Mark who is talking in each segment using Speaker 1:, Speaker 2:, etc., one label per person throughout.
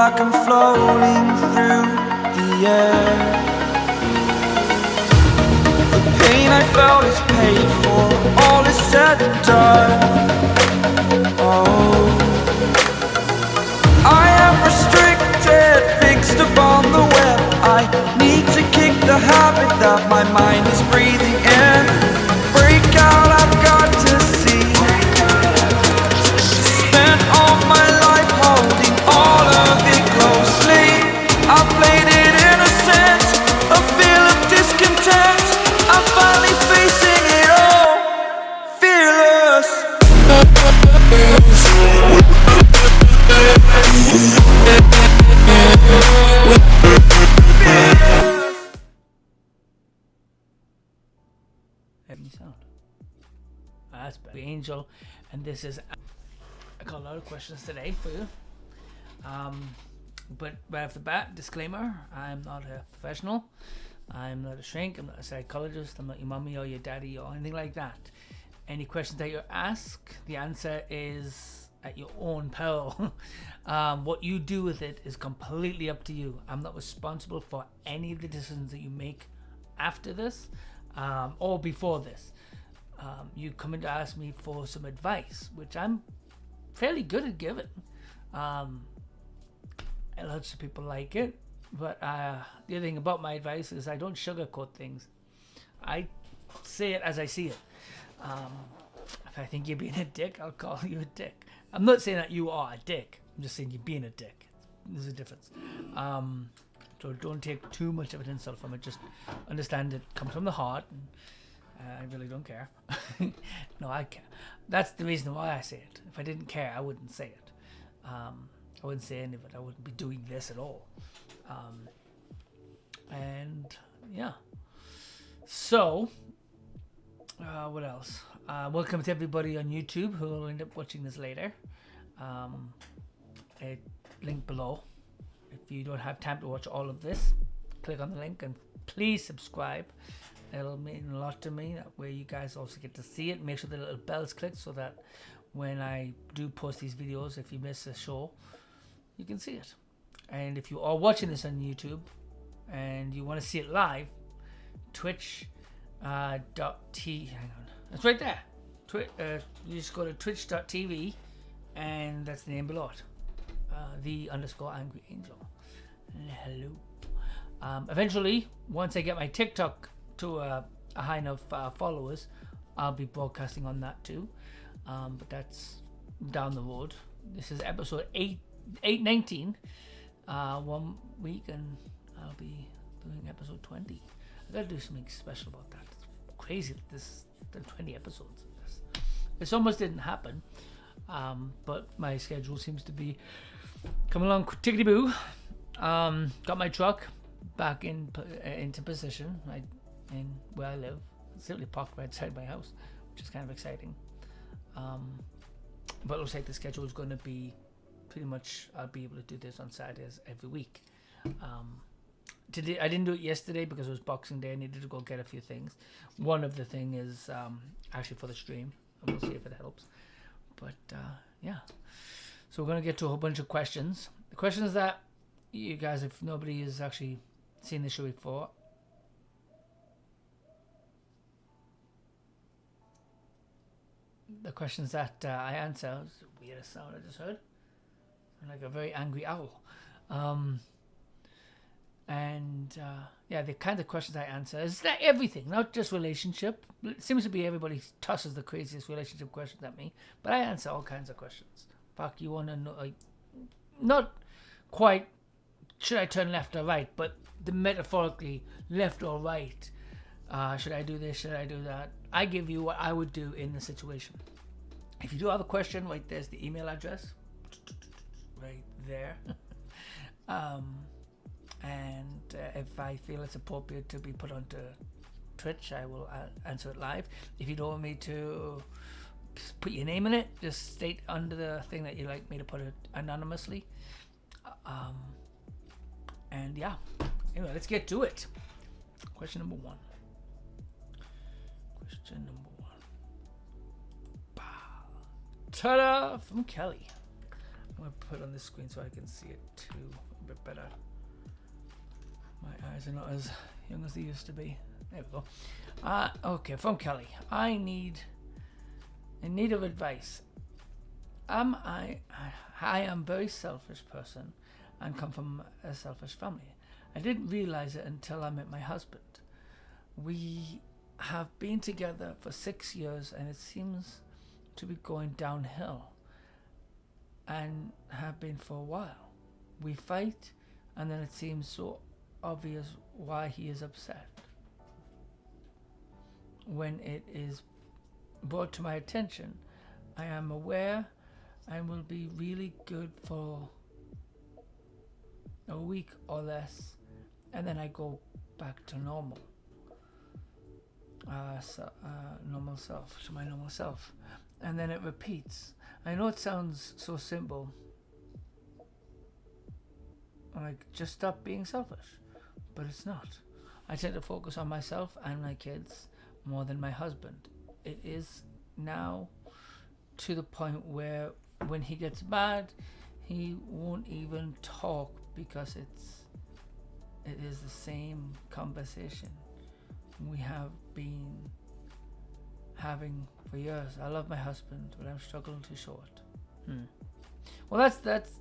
Speaker 1: like I'm floating through the air. The pain I felt is paid for, all is said and done. Oh, I am restricted, fixed upon the web. I need to kick the habit that my mind is breathing in. Break out, I've got to see. Spent all my life holding all of it closely. I played it innocent, a feel of discontent. I'm finally facing it all, fearless.
Speaker 2: Any sound. That's Angel, and this is. I got a lot of questions today for you. But right off the bat, disclaimer: I'm not a professional. I'm not a shrink. I'm not a psychologist. I'm not your mommy or your daddy or anything like that. Any questions that you ask, the answer is at your own peril. What you do with it is completely up to you. I'm not responsible for any of the decisions that you make after this or before this. You come in to ask me for some advice, which I'm fairly good at giving. Lots of people like it, but the other thing about my advice is I don't sugarcoat things. I say it as I see it. If I think you're being a dick, I'll call you a dick. I'm not saying that you are a dick. I'm just saying you're being a dick. There's a difference. So don't take too much of an insult from it. Just understand it comes from the heart. And, I really don't care. No, I care. That's the reason why I say it. If I didn't care, I wouldn't say it. I wouldn't say any of it. I wouldn't be doing this at all. And yeah. So, what else? Welcome to everybody on YouTube who will end up watching this later. A link below. If you don't have time to watch all of this, click on the link and please subscribe. It'll mean a lot to me. That way you guys also get to see it. Make sure the little bells click so that when I do post these videos, if you miss a show, you can see it. And if you are watching this on YouTube and you want to see it live, Twitch hang on, it's right there. You just go to twitch.tv and that's the name below it. _AngryAngel. Hello. Eventually, once I get my TikTok to a high enough followers, I'll be broadcasting on that too. But that's down the road. This is episode 819. 1 week and I'll be doing episode 20. I gotta do something special about that. It's crazy that this done 20 episodes of this. This almost didn't happen. But my schedule seems to be coming along tickety boo. Got my truck back into position in where I live. It's simply parked right outside my house, which is kind of exciting. But it looks like the schedule is going to be pretty much, I'll be able to do this on Saturdays every week. Today I didn't do it yesterday because it was Boxing Day. I needed to go get a few things. One of the thing is actually for the stream, and we'll see if it helps. But yeah, so we're going to get to a whole bunch of questions. The questions that you guys, if nobody has actually seen the show before, the questions that I answer, it's the weirdest sound I just heard. I'm like a very angry owl. Yeah, the kind of questions I answer is that everything, not just relationship. It seems to be everybody tosses the craziest relationship questions at me, but I answer all kinds of questions. Fuck, you want to know, like, not quite should I turn left or right, but the metaphorically left or right. Should I do this? Should I do that? I give you what I would do in the situation. If you do have a question, right, there's the email address right there. If I feel it's appropriate to be put onto Twitch, I will answer it live. If you don't want me to put your name in it, just state under the thing that you'd like me to put it anonymously. And yeah, anyway, let's get to it. Question number one. Ta-da! From Kelly. I'm going to put it on the screen so I can see it too a bit better. My eyes are not as young as they used to be. There we go. Okay, from Kelly. In need of advice. I am a very selfish person and come from a selfish family. I didn't realize it until I met my husband. We have been together for 6 years and it seems to be going downhill, and have been for a while. We fight and then it seems so obvious why he is upset. When it is brought to my attention, I am aware and will be really good for a week or less, and then I go back to normal. Normal self, to my normal self, and then it repeats. I know it sounds so simple, like just stop being selfish, but it's not. I tend to focus on myself and my kids more than my husband. It is now to the point where when he gets mad, he won't even talk because it is the same conversation we have been having for years. I love my husband, but I'm struggling to show it. Well,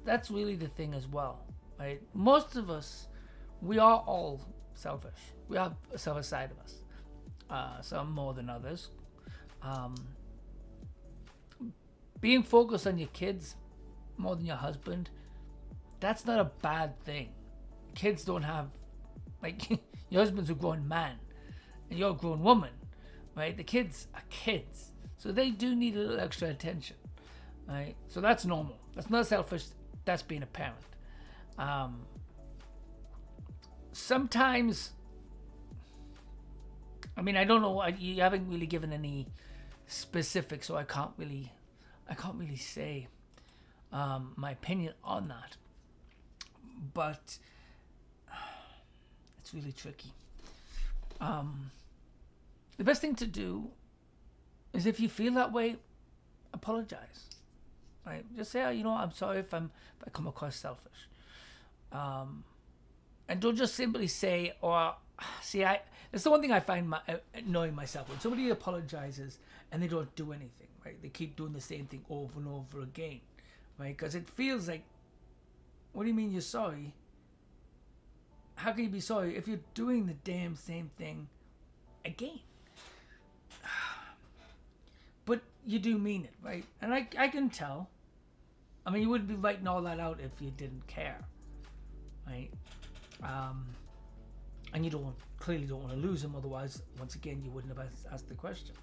Speaker 2: that's really the thing as well, right? Most of us, we are all selfish. We have a selfish side of us. Some more than others. Being focused on your kids more than your husband, that's not a bad thing. Kids don't have, like, your husband's a grown man and you're a grown woman, right? The kids are kids, so they do need a little extra attention, right? So that's normal. That's not selfish. That's being a parent. Sometimes, I mean, I don't know. You haven't really given any specifics, so I can't really say my opinion on that. But it's really tricky. The best thing to do is, if you feel that way, apologize. Right? Just say, I'm sorry if I come across selfish. And don't just simply say, that's the one thing I find annoying myself, when somebody apologizes and they don't do anything, right? They keep doing the same thing over and over again, right? Because it feels like, what do you mean you're sorry? How can you be sorry if you're doing the damn same thing again? But you do mean it, right? And I can tell. I mean, you wouldn't be writing all that out if you didn't care, right? And you clearly don't want to lose him, otherwise, once again, you wouldn't have asked the question.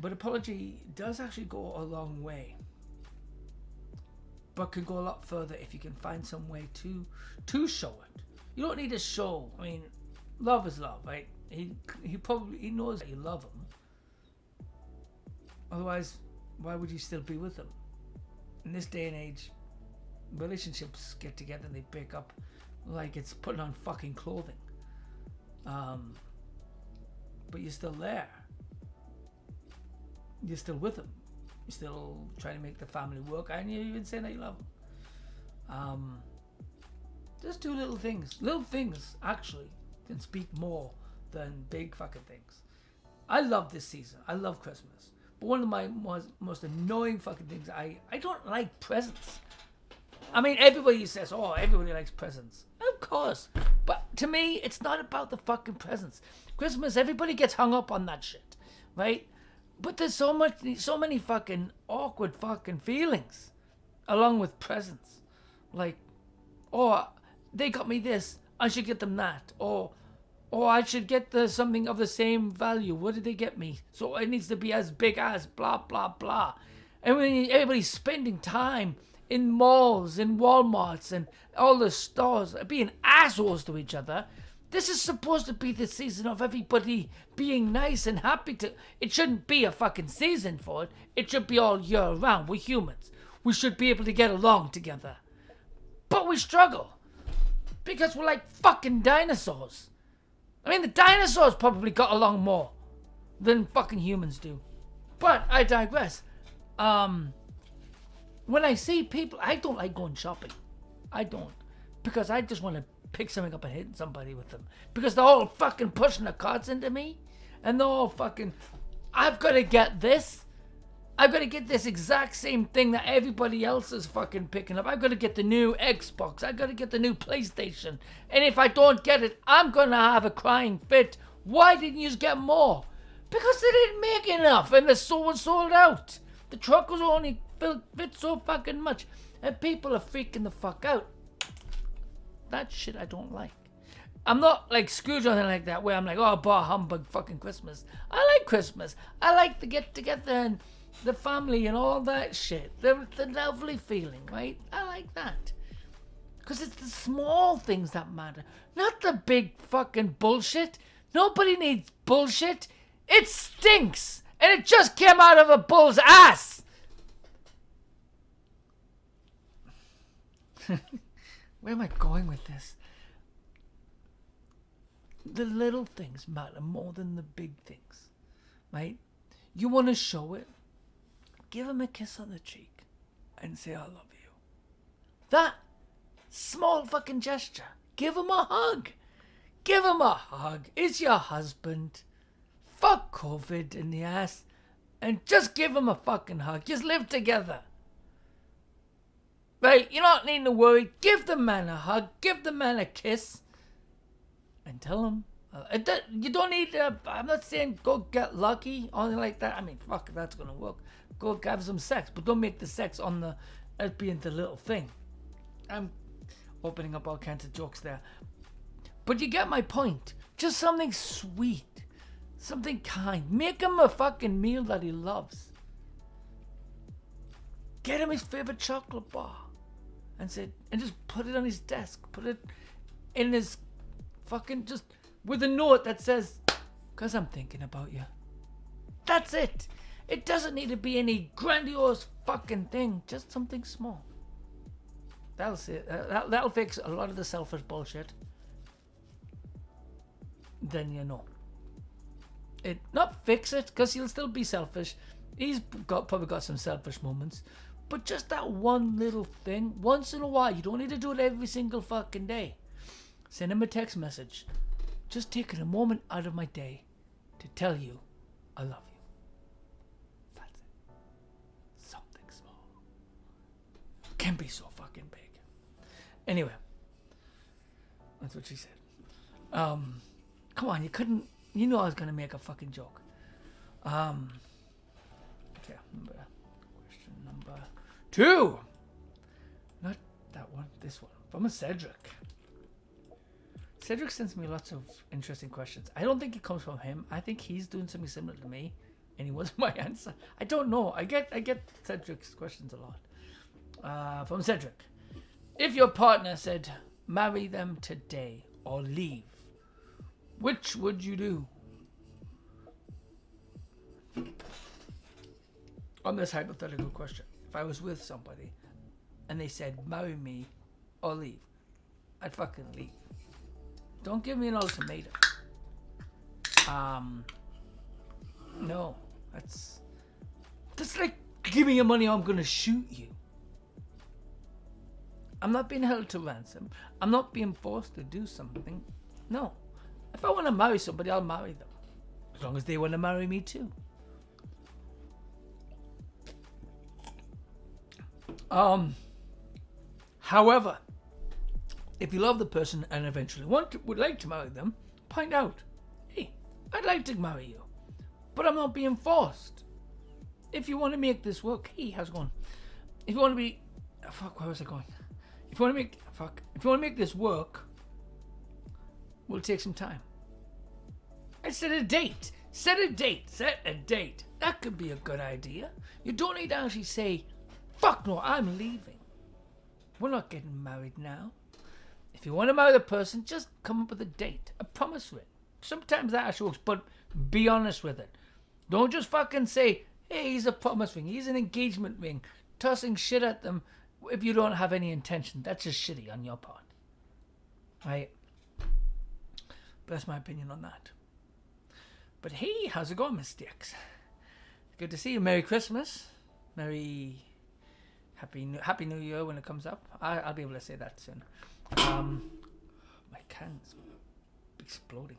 Speaker 2: But apology does actually go a long way, but can go a lot further if you can find some way to show it. You don't need to show. I mean, love is love, right? He knows that you love him. Otherwise, why would you still be with him? In this day and age, relationships get together and they break up like it's putting on fucking clothing. But you're still there. You're still with him. You're still trying to make the family work, and you're even saying that you love him. Just do little things. Little things actually can speak more than big fucking things. I love this season. I love Christmas. But one of my most annoying fucking things, I don't like presents. I mean, everybody says, everybody likes presents. Of course. But to me, it's not about the fucking presents. Christmas, everybody gets hung up on that shit, right? But there's so many fucking awkward fucking feelings along with presents. Like, they got me this, I should get them that. Or I should get something of the same value. What did they get me? So it needs to be as big as blah, blah, blah. And when everybody's spending time in malls, in Walmarts, and all the stores, being assholes to each other, this is supposed to be the season of everybody being nice and happy to. It shouldn't be a fucking season for it. It should be all year round. We're humans. We should be able to get along together. But we struggle. Because we're like fucking dinosaurs. I mean, the dinosaurs probably got along more than fucking humans do. But I digress. when I see people, I don't like going shopping. I don't. Because I just want to pick something up and hit somebody with them. Because they're all fucking pushing the carts into me. And they're all fucking, I've got to get this. I've got to get this exact same thing that everybody else is fucking picking up. I've got to get the new Xbox. I've got to get the new PlayStation. And if I don't get it, I'm going to have a crying fit. Why didn't you get more? Because they didn't make enough and the store was sold out. The truck was only fit so fucking much. And people are freaking the fuck out. That shit I don't like. I'm not like Scrooge or anything like that where I'm like, oh, bah humbug fucking Christmas. I like Christmas. I like to get together and the family and all that shit. The lovely feeling, right? I like that. Because it's the small things that matter. Not the big fucking bullshit. Nobody needs bullshit. It stinks. And it just came out of a bull's ass. Where am I going with this? The little things matter more than the big things, right? You want to show it? Give him a kiss on the cheek and say, I love you. That small fucking gesture. Give him a hug. Give him a hug. It's your husband. Fuck COVID in the ass. And just give him a fucking hug. Just live together. Right? You're not needing to worry. Give the man a hug. Give the man a kiss. And tell him. You don't need I'm not saying go get lucky or anything like that. I mean, fuck, if that's going to work. Go have some sex. But don't make the sex on the as being the little thing. I'm opening up all kinds of jokes there. But you get my point. Just something sweet. Something kind. Make him a fucking meal that he loves. Get him his favorite chocolate bar. And just put it on his desk. Put it in his fucking, just with a note that says, 'cause I'm thinking about you. That's it. It doesn't need to be any grandiose fucking thing. Just something small. That'll fix a lot of the selfish bullshit. Then you know. It not fix it, because he'll still be selfish. He's probably got some selfish moments. But just that one little thing, once in a while, you don't need to do it every single fucking day. Send him a text message. Just taking a moment out of my day to tell you I love you. That's it. Something small. Can be so fucking big. Anyway. That's what she said. Come on, you know I was gonna make a fucking joke. Okay, question number 2. Not that one, this one. From a Cedric. Cedric sends me lots of interesting questions. I don't think it comes from him. I think he's doing something similar to me, and he wants my answer. I don't know. I get Cedric's questions a lot. From Cedric. If your partner said, marry them today or leave, which would you do? On this hypothetical question, if I was with somebody and they said, marry me or leave, I'd fucking leave. Don't give me an ultimatum. No, that's like, give me your money or I'm gonna shoot you. I'm not being held to ransom. I'm not being forced to do something. No. If I want to marry somebody, I'll marry them. As long as they want to marry me too. However, if you love the person and eventually would like to marry them, point out, hey, I'd like to marry you, but I'm not being forced. If you want to make this work, hey, how's it going? If you want to be, where was I going? If you want to make this work, we'll take some time. I set a date. Set a date. That could be a good idea. You don't need to actually say, fuck no, I'm leaving. We're not getting married now. If you want to marry the person, just come up with a date. A promise ring. Sometimes that actually works, but be honest with it. Don't just fucking say, hey, he's a promise ring. He's an engagement ring. Tossing shit at them if you don't have any intention. That's just shitty on your part. Right? That's my opinion on that. But hey, how's it going, Miss Dix? Good to see you. Merry Christmas. Merry Happy New Year when it comes up. I'll be able to say that soon. My can's exploding.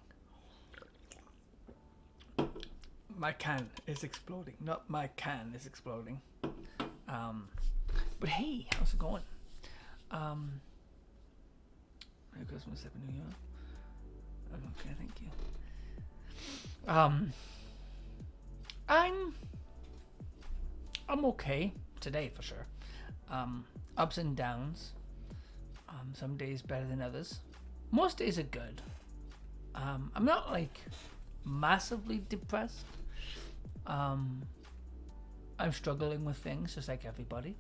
Speaker 2: My can is exploding. Not my can is exploding. But hey, how's it going? Merry Christmas, Happy New Year. I'm okay, thank you. I'm okay today for sure. Ups and downs. Some days better than others. Most days are good. I'm not like massively depressed. I'm struggling with things just like everybody.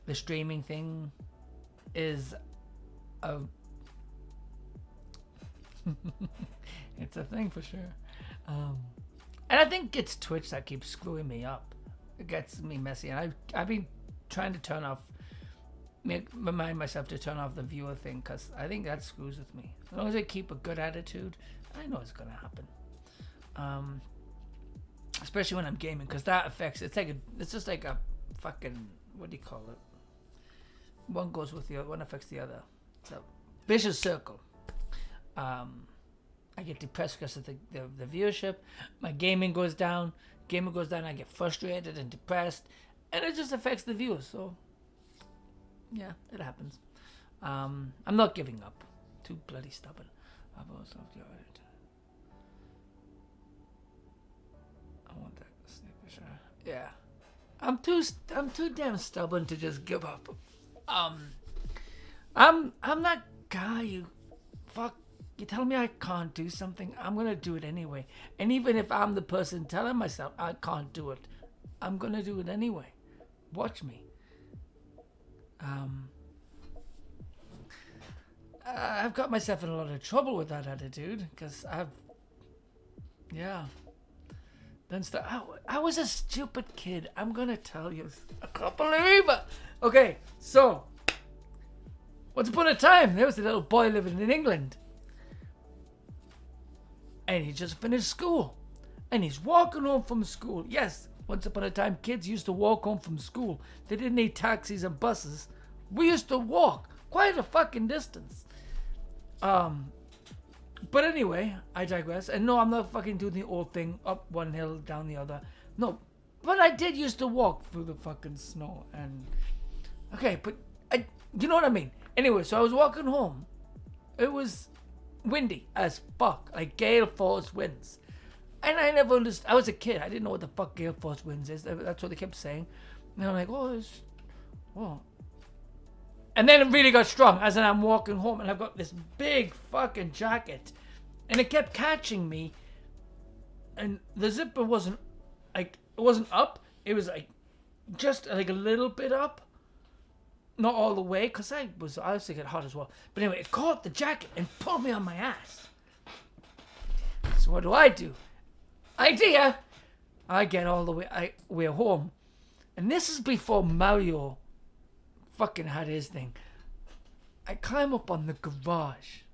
Speaker 2: The streaming thing is a it's a thing for sure. And I think it's Twitch that keeps screwing me up. It gets me messy, and I've been trying to remind myself to turn off the viewer thing, because I think that screws with me. As long as I keep a good attitude, I know it's gonna happen. Especially when I'm gaming, because that affects. It's just like a fucking, what do you call it? One goes with the other, one affects the other. It's a vicious circle. I get depressed because of the viewership. My gaming goes down. I get frustrated and depressed, and it just affects the viewers. So, yeah, it happens. I'm not giving up. Too bloody stubborn. I've always loved your attitude. I want that snake for sure. Yeah, I'm too damn stubborn to just give up. I'm that guy you fuck. You tell me I can't do something, I'm gonna do it anyway. And even if I'm the person telling myself I can't do it, I'm gonna do it anyway. Watch me. I've got myself in a lot of trouble with that attitude, because done stuff. I was a stupid kid. I'm gonna tell you. I can't believe it. Okay, so once upon a time, there was a little boy living in England. And he just finished school. And he's walking home from school. Yes, once upon a time, kids used to walk home from school. They didn't need taxis and buses. We used to walk quite a fucking distance. But anyway, I digress. And no, I'm not fucking doing the old thing, up one hill, down the other. No, but I did used to walk through the fucking snow. And okay, but you know what I mean? Anyway, so I was walking home. It was windy as fuck, like gale force winds, and I never understood. I was a kid, I didn't know what the fuck gale force winds is. That's what they kept saying, and I'm like, oh, and then it really got strong as I'm walking home, and I've got this big fucking jacket, and it kept catching me, and the zipper wasn't up, it was like just like a little bit up. Not all the way, because I was get hot as well. But anyway, it caught the jacket and pulled me on my ass. So what do? Idea! I get all the way home. And this is before Mario fucking had his thing. I climb up on the garage.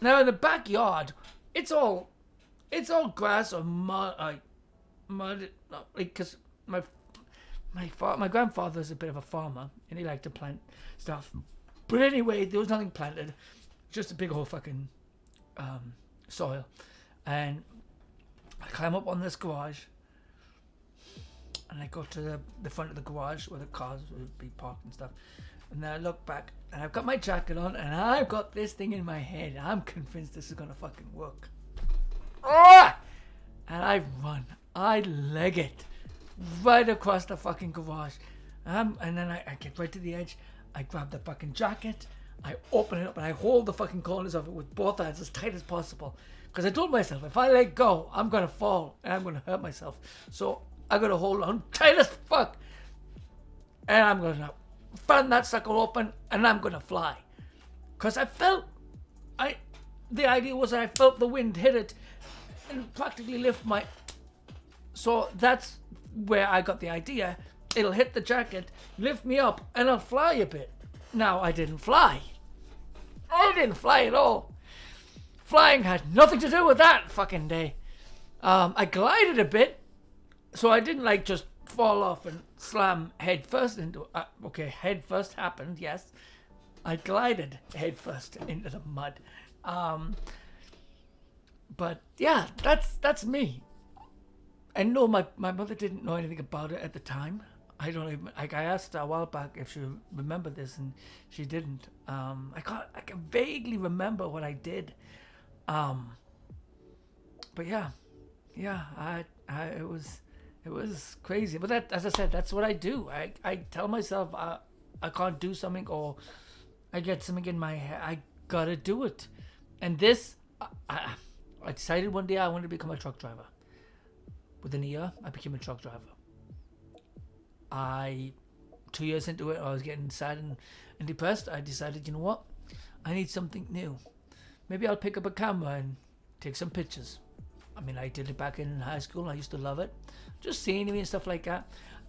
Speaker 2: Now in the backyard, it's all grass or mud, because my grandfather's a bit of a farmer, and he liked to plant stuff. But anyway, there was nothing planted, just a big old fucking soil. And I climb up on this garage, and I go to the front of the garage where the cars would be parked and stuff. And then I look back, and I've got my jacket on, and I've got this thing in my head. I'm convinced this is gonna fucking work. Ah! And I run. I leg it right across the fucking garage. And then I get right to the edge. I grab the fucking jacket. I open it up and I hold the fucking corners of it with both hands as tight as possible. Because I told myself, if I let go, I'm going to fall and I'm going to hurt myself. So I got to hold on tight as fuck. And I'm going to fan that sucker open and I'm going to fly. Because the idea was that I felt the wind hit it and practically lift my... So that's where I got the idea. It'll hit the jacket, lift me up, and I'll fly a bit. Now, I didn't fly. I didn't fly at all. Flying had nothing to do with that fucking day. I glided a bit, so I didn't like just fall off and slam head first into. Okay, head first happened. Yes, I glided head first into the mud. But yeah, that's me. And no, my mother didn't know anything about it at the time. I don't even, like, I asked her a while back if she remembered this, and she didn't. I can vaguely remember what I did. But yeah, it was crazy. But that, as I said, that's what I do. I tell myself I can't do something, or I get something in my head. I gotta do it. And this, I decided one day I wanted to become a truck driver. Within a year, I became a truck driver. 2 years into it, I was getting sad and depressed. I decided, you know what? I need something new. Maybe I'll pick up a camera and take some pictures. I mean, I did it back in high school. I used to love it. Just scenery and stuff like that.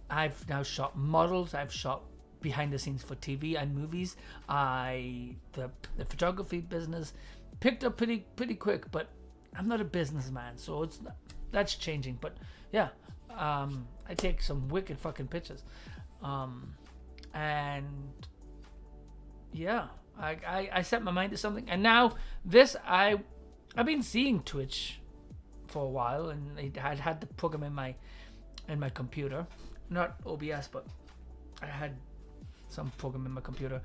Speaker 2: I've now shot models. I've shot behind the scenes for TV and movies. The photography business picked up pretty quick, but I'm not a businessman, so that's changing. But yeah, I take some wicked fucking pictures, and yeah, I set my mind to something, and now this I've been seeing Twitch for a while, and I had the program in my computer, not OBS, but I had some program in my computer,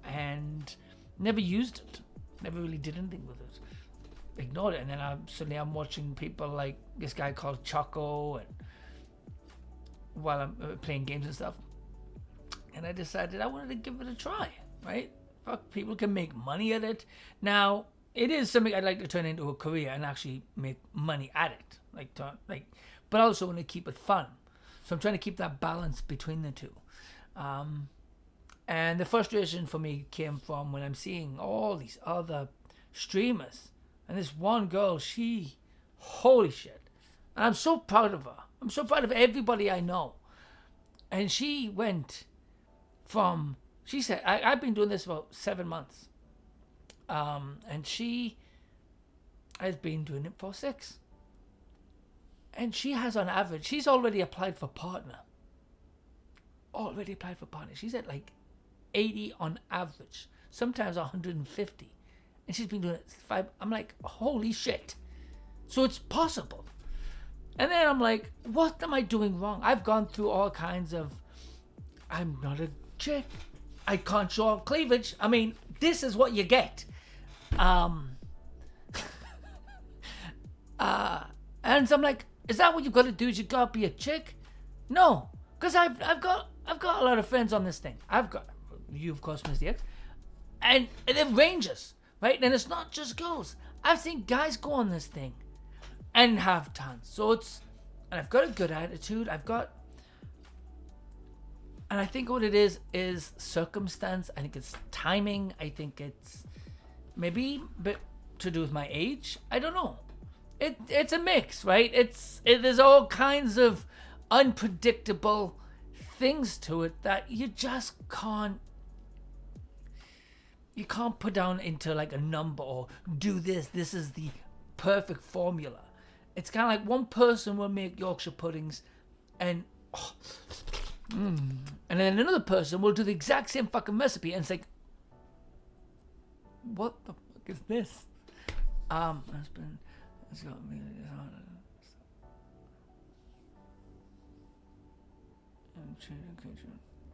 Speaker 2: and never used it, never really did anything with it. Ignored it, and then I'm watching people like this guy called Choco, and while I'm playing games and stuff, and I decided I wanted to give it a try. Right? Fuck, people can make money at it. Now it is something I'd like to turn into a career and actually make money at it, but I also want to keep it fun. So I'm trying to keep that balance between the two. And the frustration for me came from when I'm seeing all these other streamers. And this one girl, holy shit. And I'm so proud of her. I'm so proud of everybody I know. And she said, I've been doing this about 7 months. And she has been doing it for 6. And she has, on average, she's already applied for partner. She's at like 80 on average. Sometimes 150. And she's been doing it 5. I'm like, holy shit. So it's possible. And then I'm like, what am I doing wrong? I've gone through all kinds of, I'm not a chick. I can't show off cleavage. I mean, this is what you get. And so I'm like, is that what you've got to do? Is you got to be a chick? No. Because I've got a lot of friends on this thing. I've got, you of course, Mr. X. And it ranges. Right? And it's not just girls. I've seen guys go on this thing and have tons. So and I've got a good attitude. And I think what it is circumstance. I think it's timing. I think it's maybe a bit to do with my age. I don't know. It's a mix, right? There's all kinds of unpredictable things to it that you just can't. You can't put down into like a number or do this. This is the perfect formula. It's kind of like one person will make Yorkshire puddings and then another person will do the exact same fucking recipe, and it's like, what the fuck is this?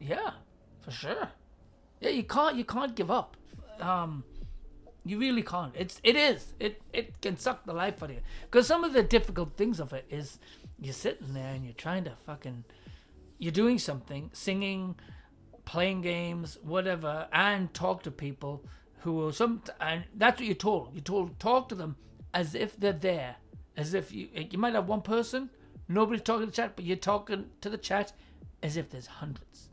Speaker 2: Yeah, for sure. Yeah, you can't give up. You really can't. It can suck the life out of you. Because some of the difficult things of it is you're sitting there and you're trying to you're doing something, singing, playing games, whatever, and talk to people who will and that's what you're told. You're told talk to them as if they're there, as if you might have one person, nobody's talking to the chat, but you're talking to the chat as if there's hundreds.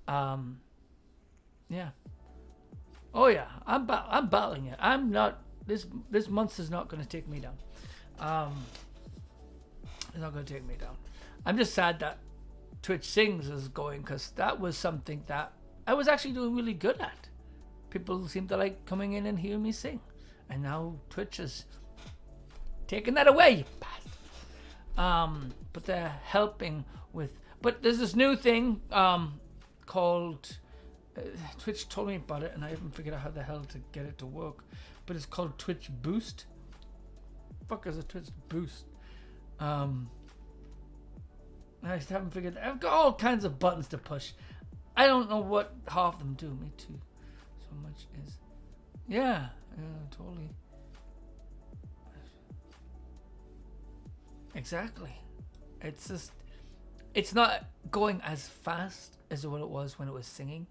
Speaker 2: Yeah. Oh yeah, I'm battling it. I'm not. This month is not going to take me down. It's not going to take me down. I'm just sad that Twitch Sings is going, because that was something that I was actually doing really good at. People seem to like coming in and hearing me sing, and now Twitch is taking that away, you bastard. But they're helping with. But there's this new thing called. Twitch told me about it, and I haven't figured out how the hell to get it to work. But it's called Twitch Boost. Fuck is a Twitch Boost? I just haven't figured. I've got all kinds of buttons to push. I don't know what half of them do. Me too. So much is. Yeah, totally. Exactly. It's just. It's not going as fast as what it was when it was singing.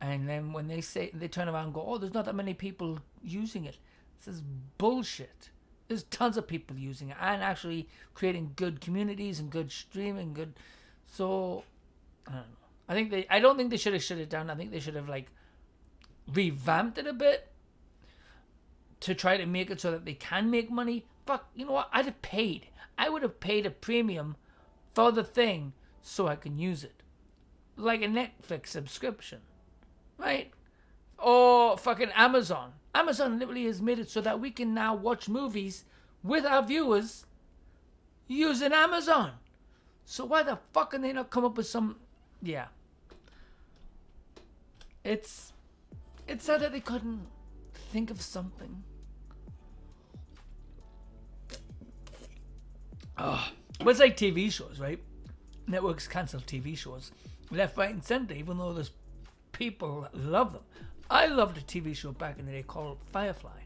Speaker 2: And then when they turn around and go, oh, there's not that many people using it. This is bullshit. There's tons of people using it and actually creating good communities and good streaming, good. So, I don't know. I don't think they should have shut it down. I think they should have like revamped it a bit to try to make it so that they can make money. Fuck, you know what? I would have paid a premium for the thing so I can use it. Like a Netflix subscription. Right? Or fucking Amazon. Amazon literally has made it so that we can now watch movies with our viewers using Amazon. So why the fuck can they not come up with some... Yeah. It's sad that they couldn't think of something. But it's like TV shows, right? Networks cancel TV shows left, right, and center, even though there's people love them. I loved a TV show back in the day called Firefly.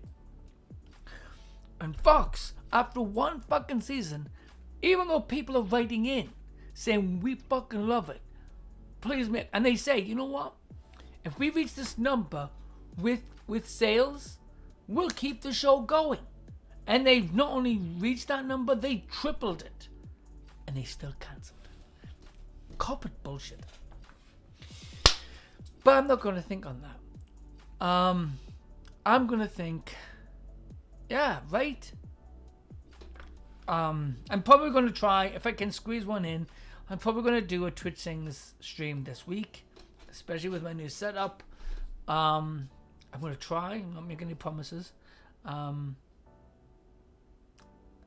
Speaker 2: And Fox, after one fucking season, even though people are writing in saying we fucking love it, please make, and they say, you know what? If we reach this number with sales, we'll keep the show going. And they've not only reached that number, they tripled it. And they still cancelled it. Corporate bullshit. But I'm not going to think on that. I'm going to think, yeah, right. I'm probably going to try, if I can squeeze one in, I'm probably going to do a Twitch Sings stream this week, especially with my new setup. I'm going to try, I'm not making any promises.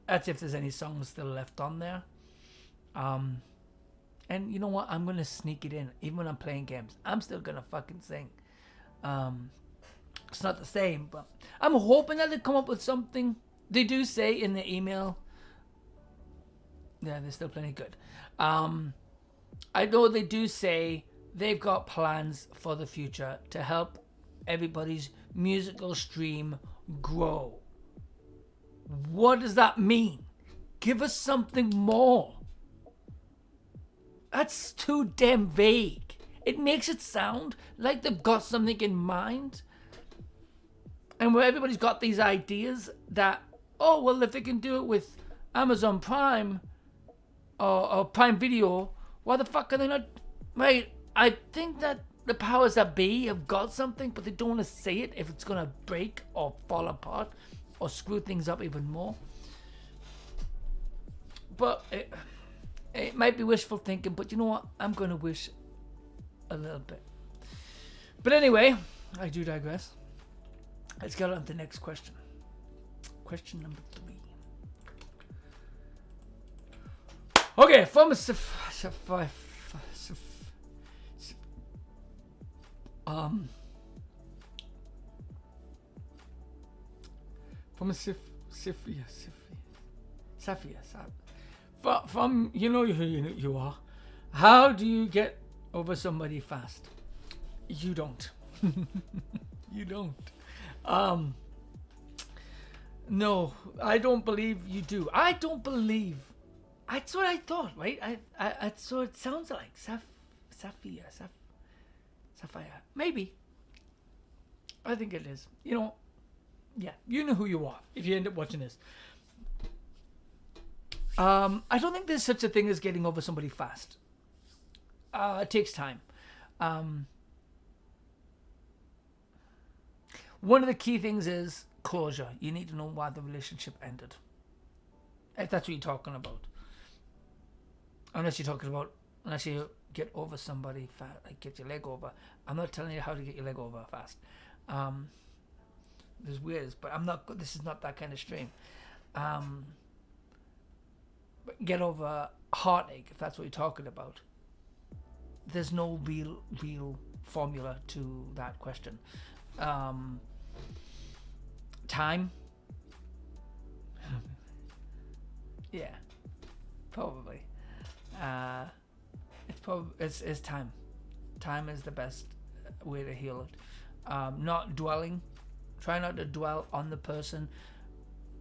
Speaker 2: That's if there's any songs still left on there. And you know what? I'm going to sneak it in. Even when I'm playing games, I'm still going to fucking sing. It's not the same, but I'm hoping that they come up with something. They do say in the email. Yeah, they're still plenty good. I know they do say they've got plans for the future to help everybody's musical stream grow. What does that mean? Give us something more. That's too damn vague. It makes it sound like they've got something in mind. And where everybody's got these ideas that, oh, well, if they can do it with Amazon Prime or Prime Video, why the fuck are they not? Right, I think that the powers that be have got something, but they don't want to say it if it's going to break or fall apart or screw things up even more. But it might be wishful thinking, but you know what? I'm going to wish a little bit. But anyway, I do digress. Let's get on to the next question. Question number 3. Okay, from a from you know who you are. How do you get over somebody fast? You don't. You don't. No, I don't believe you do. I don't believe. That's what I thought, right? I so it sounds like Sapphire. Maybe. I think it is. You know, yeah, you know who you are if you end up watching this. I don't think there's such a thing as getting over somebody fast. It takes time. One of the key things is closure. You need to know why the relationship ended. If that's what you're talking about. Unless you get over somebody fast, like get your leg over. I'm not telling you how to get your leg over fast. There's ways, but this is not that kind of stream. get over heartache, if that's what you're talking about. There's no real formula to that question. Time. Yeah, probably. It's time. Time is the best way to heal it. Not dwelling. Try not to dwell on the person.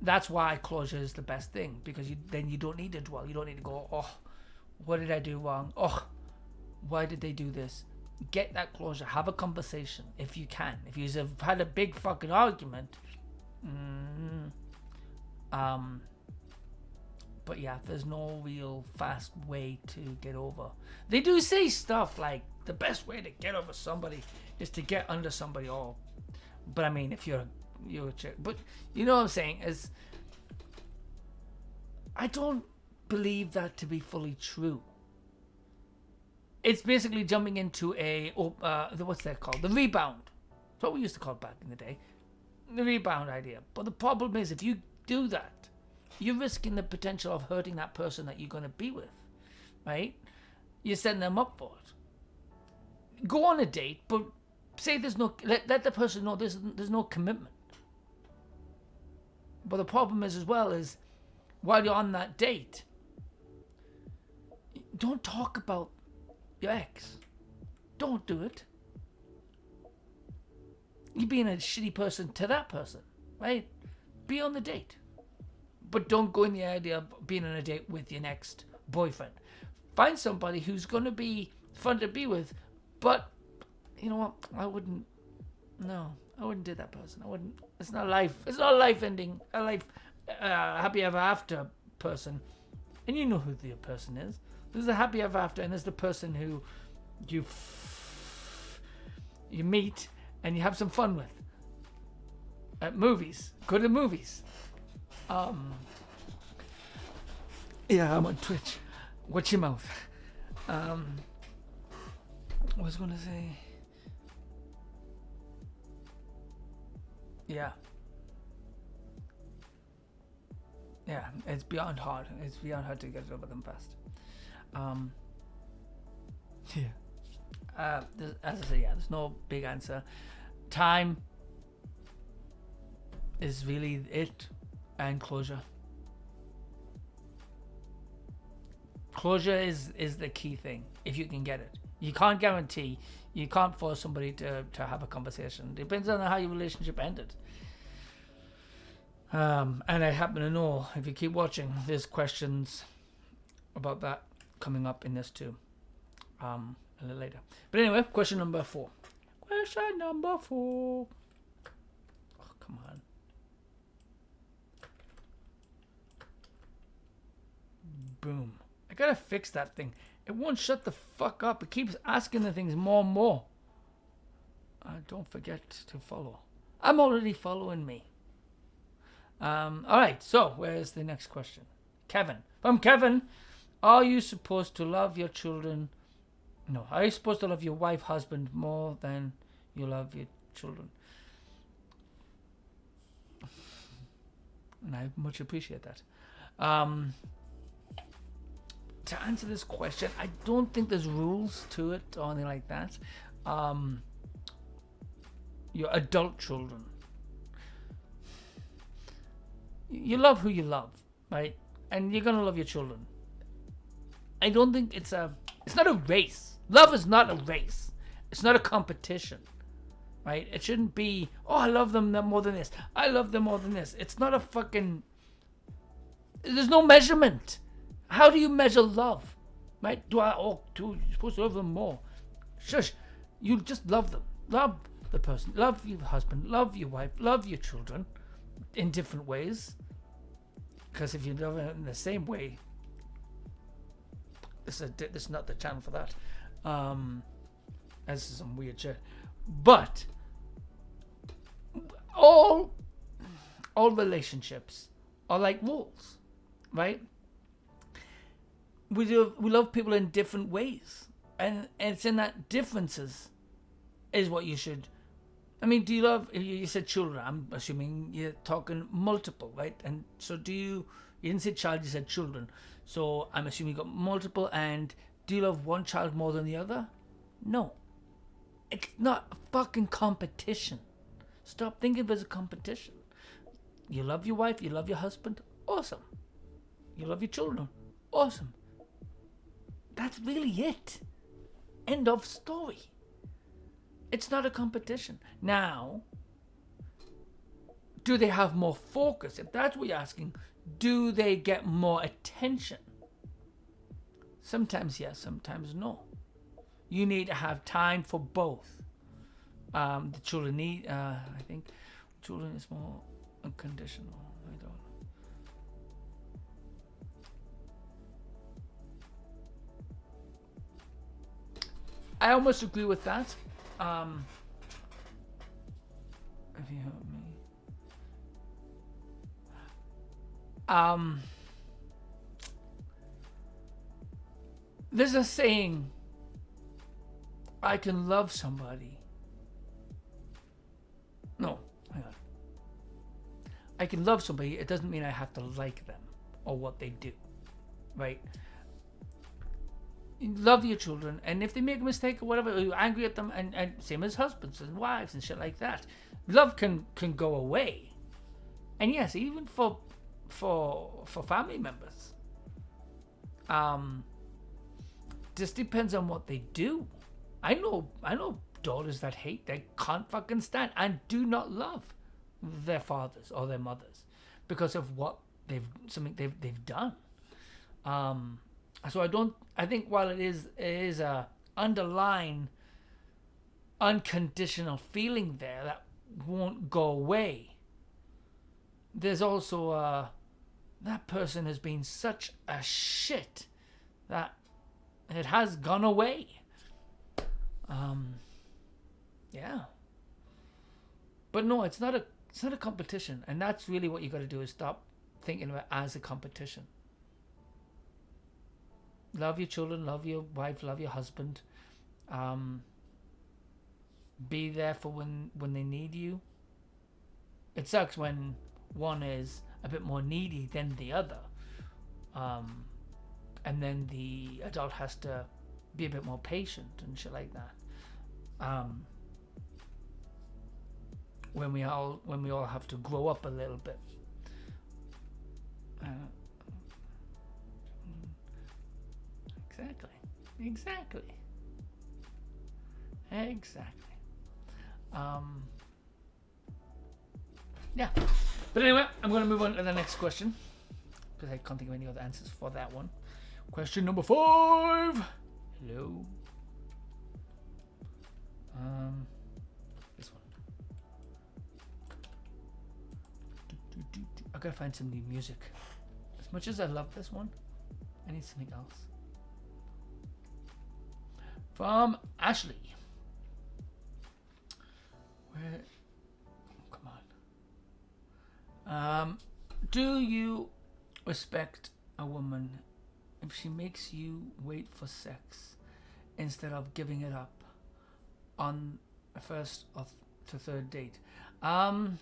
Speaker 2: That's why closure is the best thing, because then you don't need to dwell. You don't need to go, oh, what did I do wrong? Oh, why did they do this? Get that closure. Have a conversation if you can. If you've had a big fucking argument, but yeah, there's no real fast way to get over. They do say stuff like the best way to get over somebody is to get under somebody. Oh, but I mean, if you're a chick, but you know what I'm saying is, I don't believe that to be fully true. It's basically jumping into what's that called? The rebound. That's what we used to call it back in the day. The rebound idea. But the problem is, if you do that, you're risking the potential of hurting that person that you're going to be with, right? You're setting them up for it. Go on a date, but say there's no, let the person know there's no commitment. But the problem is as well is, while you're on that date, don't talk about your ex. Don't do it. You're being a shitty person to that person, right? Be on the date. But don't go in the idea of being on a date with your next boyfriend. Find somebody who's going to be fun to be with, but you know what? I wouldn't do that person. I wouldn't. It's not life. It's not a life ending, a life happy ever after person. And you know who the person is. There's the happy ever after, and there's the person who you meet and you have some fun with. At movies. Go to movies. Yeah, I'm on Twitch. Watch your mouth. What was I gonna say? Yeah, it's beyond hard. It's beyond hard to get over them fast. As I say, there's no big answer. Time is really it, and closure. Closure is the key thing, if you can get it. You can't guarantee, you can't force somebody to have a conversation. Depends on how your relationship ended. And I happen to know, if you keep watching, there's questions about that coming up in this too, a little later. But anyway, question number 4. Question number 4. Oh, come on. Boom. I gotta fix that thing. It won't shut the fuck up. It keeps asking the things more and more. Don't forget to follow. I'm already following me. Alright, so where's the next question? Kevin. From Kevin. Are you supposed to love your children? No. Are you supposed to love your wife, husband more than you love your children? And I much appreciate that. To answer this question, I don't think there's rules to it or anything like that. Your adult children. You love who you love, right? And you're gonna love your children. I don't think it's not a race. Love is not a race. It's not a competition, right? It shouldn't be, oh, I love them more than this. I love them more than this. It's not a fucking, there's no measurement. How do you measure love, right? You're supposed to love them more. Shush. You just love them. Love the person. Love your husband. Love your wife. Love your children in different ways. Because if you love it in the same way, this is not the channel for that. This is some weird shit. But all relationships are like walls, right? We love people in different ways, and it's in that differences is what you should I mean, do you love? You said children. I'm assuming you're talking multiple, right? And so, do you? You didn't say child. You said children. So I'm assuming you got multiple. And do you love one child more than the other? No. It's not a fucking competition. Stop thinking of it as a competition. You love your wife. You love your husband. Awesome. You love your children. Awesome. That's really it. End of story. It's not a competition. Now, do they have more focus? If that's what you're asking, do they get more attention? Sometimes yes, sometimes no. You need to have time for both. The children need, I think, children is more unconditional. I don't know. I almost agree with that. If you help me. There's a saying, I can love somebody. No, hang on. I can love somebody, it doesn't mean I have to like them or what they do, right? You love your children, and if they make a mistake or whatever, you're angry at them, and same as husbands and wives and shit like that. Love can go away. And yes, even for family members. Just depends on what they do. I know daughters that hate, they can't fucking stand and do not love their fathers or their mothers because of what they've done. So I think while it is a underlying unconditional feeling there that won't go away, there's also that person has been such a shit that it has gone away. Yeah. But no, it's not a competition, and that's really what you got to do, is stop thinking of it as a competition. Love your children, love your wife, love your husband. Be there for when they need you. It sucks when one is a bit more needy than the other. And then the adult has to be a bit more patient and shit like that. When we all have to grow up a little bit. Exactly. Yeah. But anyway, I'm going to move on to the next question because I can't think of any other answers for that one. Question number 5. Hello. This one. I gotta find some new music. As much as I love this one, I need something else. From Ashley. Where? Oh, come on. Do you respect a woman if she makes you wait for sex instead of giving it up on a first or to third date? To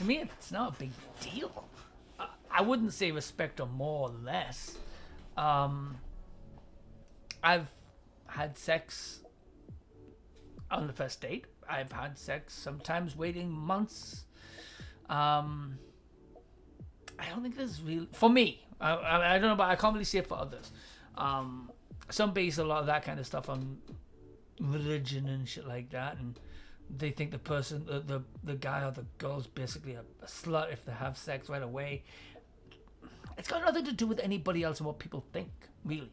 Speaker 2: me, it's not a big deal. I wouldn't say respect her more or less. I've had sex on the first date. I've had sex sometimes waiting months. I don't think this is real for me. I don't know, but I can't really say it for others. Some base a lot of that kind of stuff on religion and shit like that, and they think the person, the guy or the girl's basically a slut if they have sex right away. It's got nothing to do with anybody else and what people think, really.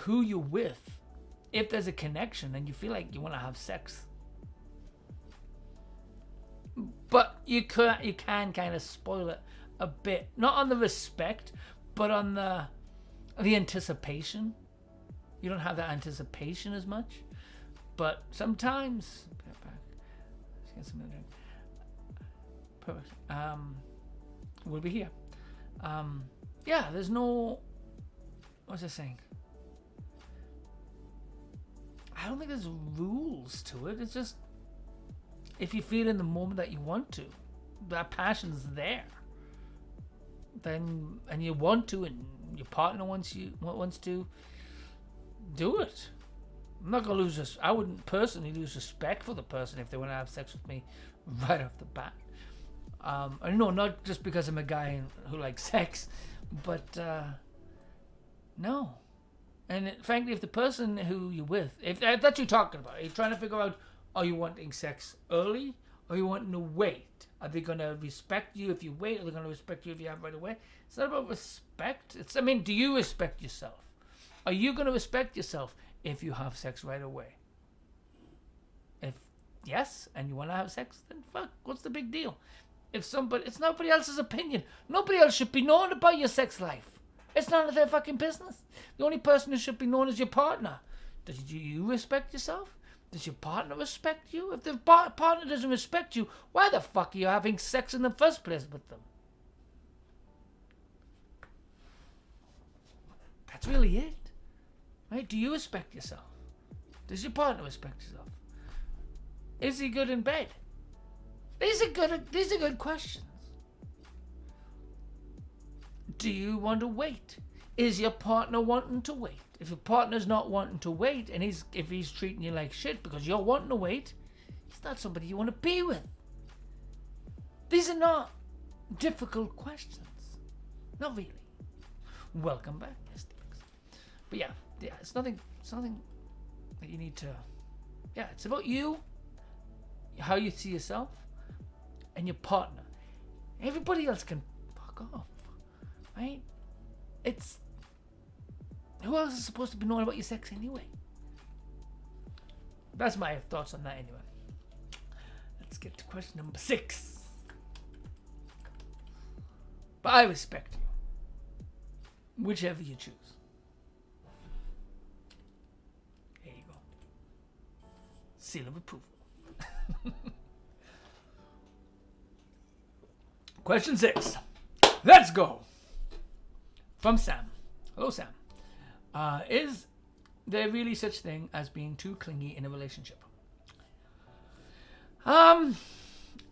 Speaker 2: Who you're with, if there's a connection and you feel like you want to have sex, but you can kind of spoil it a bit, not on the respect, but on the anticipation. You don't have that anticipation as much, but sometimes. Let's get some drink. Perfect. We'll be here. Yeah, there's no. What's I saying? I don't think there's rules to it. It's just if you feel in the moment that you want to, that passion's there, then and you want to, and your partner wants to, do it. I'm not gonna lose this. I wouldn't personally lose respect for the person if they want to have sex with me right off the bat. I know, not just because I'm a guy who likes sex, but no. And frankly, if the person who you're with, if that's what you're talking about, you're trying to figure out, are you wanting sex early, or are you wanting to wait? Are they gonna respect you if you wait? Are they gonna respect you if you have right away? It's not about respect. Do you respect yourself? Are you gonna respect yourself if you have sex right away? If yes, and you want to have sex, then fuck, what's the big deal? It's nobody else's opinion. Nobody else should be knowing about your sex life. It's none of their fucking business. The only person who should be known is your partner. Do you respect yourself? Does your partner respect you? If the partner doesn't respect you, why the fuck are you having sex in the first place with them? That's really it. Right? Do you respect yourself? Does your partner respect yourself? Is he good in bed? These are good questions. Do you want to wait? Is your partner wanting to wait? If your partner's not wanting to wait, and if he's treating you like shit because you're wanting to wait, he's not somebody you want to be with. These are not difficult questions. Not really. Welcome back, SDX. But yeah, it's nothing that you need to. Yeah, it's about you, how you see yourself, and your partner. Everybody else can fuck off, right? It's who else is supposed to be knowing about your sex anyway? That's my thoughts on that anyway. Let's get to question number 6. But I respect you, whichever you choose. There you go. Seal of approval. Question 6. Let's go. From Sam. Hello, Sam. Is there really such thing as being too clingy in a relationship? I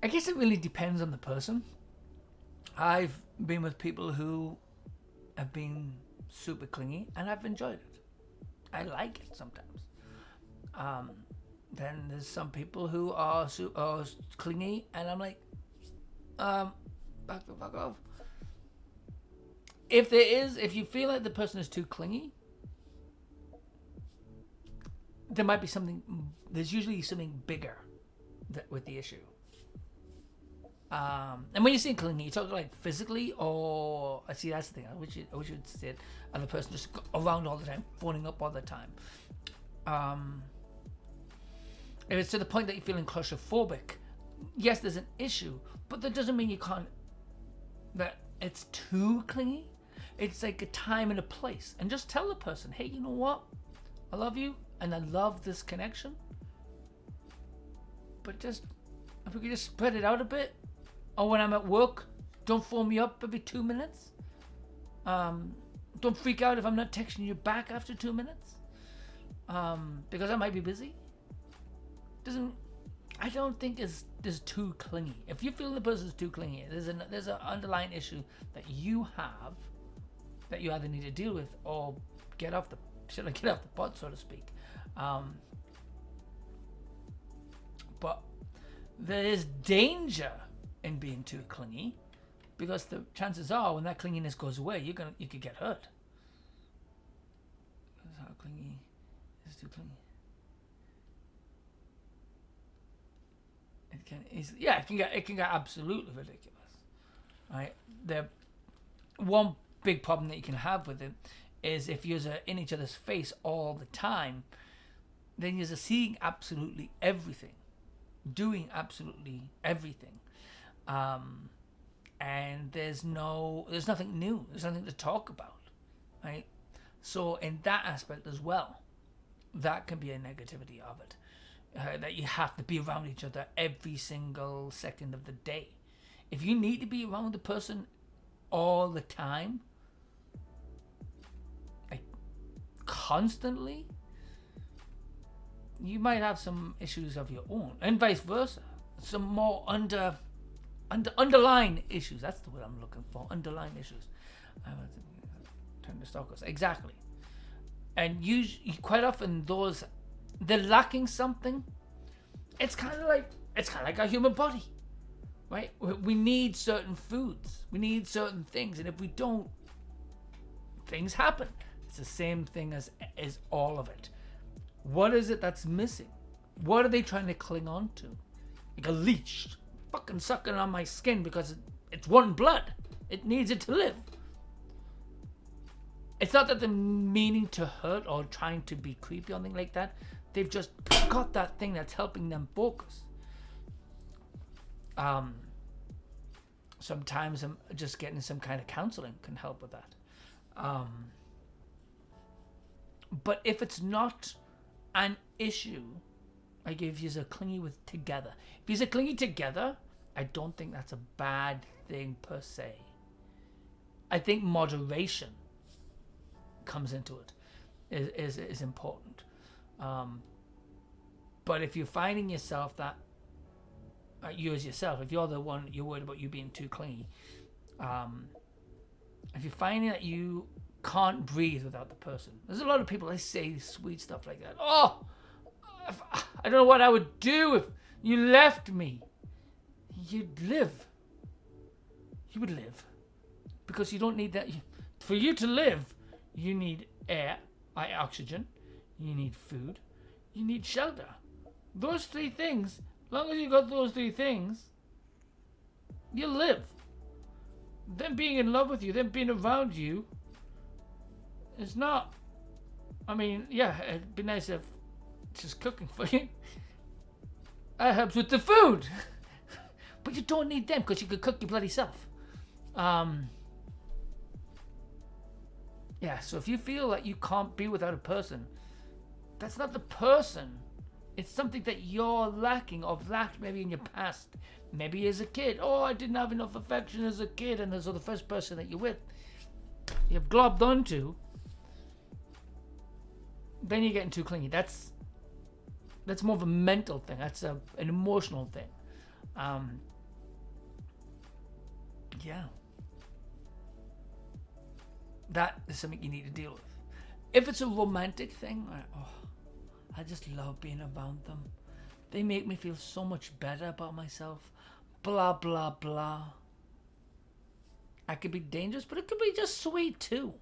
Speaker 2: guess it really depends on the person. I've been with people who have been super clingy, and I've enjoyed it. I like it sometimes. Then there's some people who are clingy, and I'm like, back the fuck off. If you feel like the person is too clingy, there might be there's usually something bigger with the issue. And when you say clingy, you talk like physically, or I see that's the thing. I wish you'd said, and the person just around all the time, phoning up all the time. If it's to the point that you're feeling claustrophobic, yes, there's an issue, but that doesn't mean that it's too clingy. It's like a time and a place, and just tell the person, hey, you know what? I love you, and I love this connection. But just if we could just spread it out a bit. Or when I'm at work, don't phone me up every 2 minutes. Don't freak out if I'm not texting you back after 2 minutes. Because I might be busy. I don't think is too clingy. If you feel the person is too clingy, there's an underlying issue that you have that you either need to deal with or get off the pot, so to speak. But there is danger in being too clingy, because the chances are when that clinginess goes away, you could get hurt. How clingy is too clingy? It can get absolutely ridiculous, right? The one big problem that you can have with it is if you're in each other's face all the time, then you're seeing absolutely everything, doing absolutely everything, and there's nothing new. There's nothing to talk about, right? So in that aspect as well, that can be a negativity of it. That you have to be around each other every single second of the day. If you need to be around the person all the time, like constantly, you might have some issues of your own, and vice versa. Some more underlying issues. That's the word I'm looking for. Underlying issues. Turn to stalkers. Exactly. And you quite often they're lacking something. It's kind of like our human body, right? We need certain foods. We need certain things, and if we don't, things happen. It's the same thing as all of it. What is it that's missing? What are they trying to cling on to? Like a leech, fucking sucking on my skin because it's one blood. It needs it to live. It's not that they're meaning to hurt or trying to be creepy or anything like that. They've just got that thing that's helping them focus. Sometimes just getting some kind of counseling can help with that. But if it's not an issue, like if you're clingy together. If you're clingy together, I don't think that's a bad thing per se. I think moderation comes into it is important. But if you're finding yourself that you as yourself, if you're the one you're worried about you being too clingy, if you're finding that you can't breathe without the person, there's a lot of people that say sweet stuff like that. Oh, I don't know what I would do if you left me. You'd live. You would live because you don't need that. For you to live, you need air, oxygen, you need food, you need shelter. Those three things, as long as you got those three things, you'll live. Them being in love with you, them being around you, is not, I mean, yeah, it'd be nice if it's just cooking for you. That helps with the food. But you don't need them because you could cook your bloody self. Yeah, so if you feel like you can't be without a person, that's not the person. It's something that you're lacking or lacked maybe in your past. Maybe as a kid. Oh, I didn't have enough affection as a kid, and so the first person that you're with, you've globbed onto, then you're getting too clingy. That's more of a mental thing. That's an emotional thing. Yeah. That is something you need to deal with. If it's a romantic thing, I just love being around them. They make me feel so much better about myself. Blah, blah, blah. I could be dangerous, but it could be just sweet too.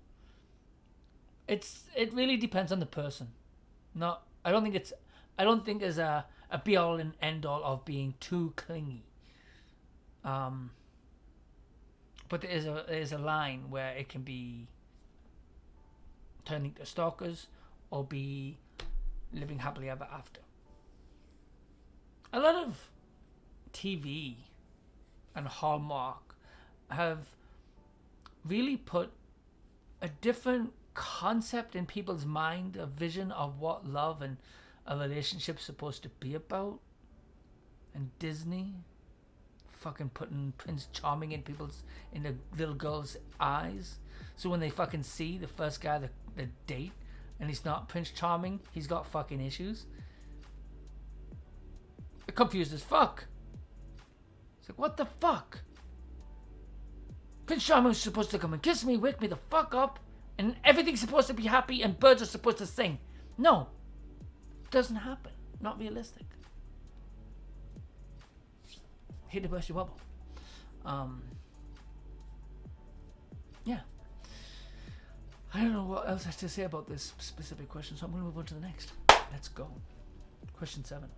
Speaker 2: It really depends on the person. I don't think there's a be all and end all of being too clingy. But there is a line where it can be turning to stalkers or be living happily ever after. A lot of TV and Hallmark have really put a different concept in people's mind, a vision of what love and a relationship's supposed to be about. And Disney fucking putting Prince Charming in the little girls' eyes. So when they fucking see the first guy the date and he's not Prince Charming, he's got fucking issues. They're confused as fuck. It's like, what the fuck? Prince Charming's supposed to come and kiss me, wake me the fuck up, and everything's supposed to be happy and birds are supposed to sing. No. Doesn't happen. Not realistic. Hate to burst your bubble. Yeah. I don't know what else I have to say about this specific question, so I'm going to move on to the next. Let's go. Question 7.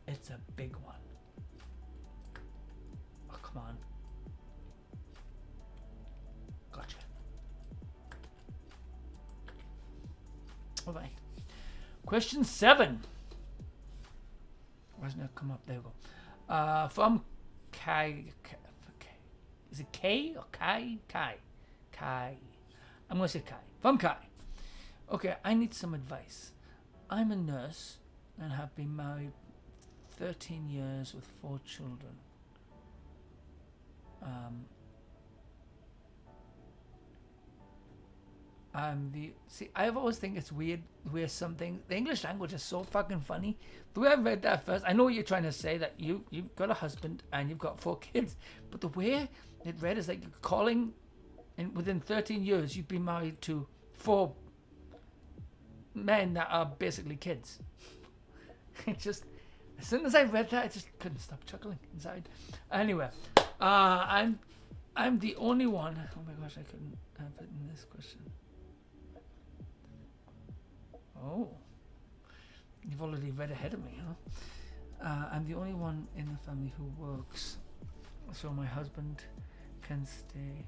Speaker 2: It's a big one. Oh, come on. Gotcha. All right. Question 7. Why doesn't it come up? There we go. From Kai. Is it K or Kai? Kai. I'm going to say Kai. From Kai. Okay, I need some advice. I'm a nurse and have been married 13 years with 4 children. I always think it's weird where something, the English language is so fucking funny. The way I read that first, I know what you're trying to say, that you've got a husband and you've got 4 kids, but the way it read is like you're calling, and within 13 years you've been married to 4 men that are basically kids. It just, as soon as I read that, I just couldn't stop chuckling inside. Anyway, I'm the only one. Oh my gosh, I couldn't have it in this question. Oh, you've already read ahead of me, huh? I'm the only one in the family who works, so my husband can stay.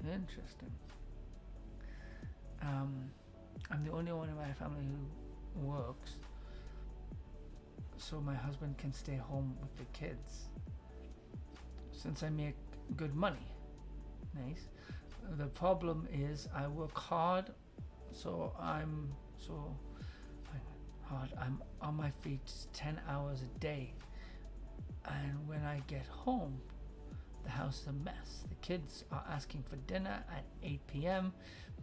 Speaker 2: Interesting. I'm the only one in my family who works, so my husband can stay home with the kids. Since I make good money. Nice. The problem is I work hard, I'm on my feet 10 hours a day, and when I get home, the house is a mess. The kids are asking for dinner at 8 p.m.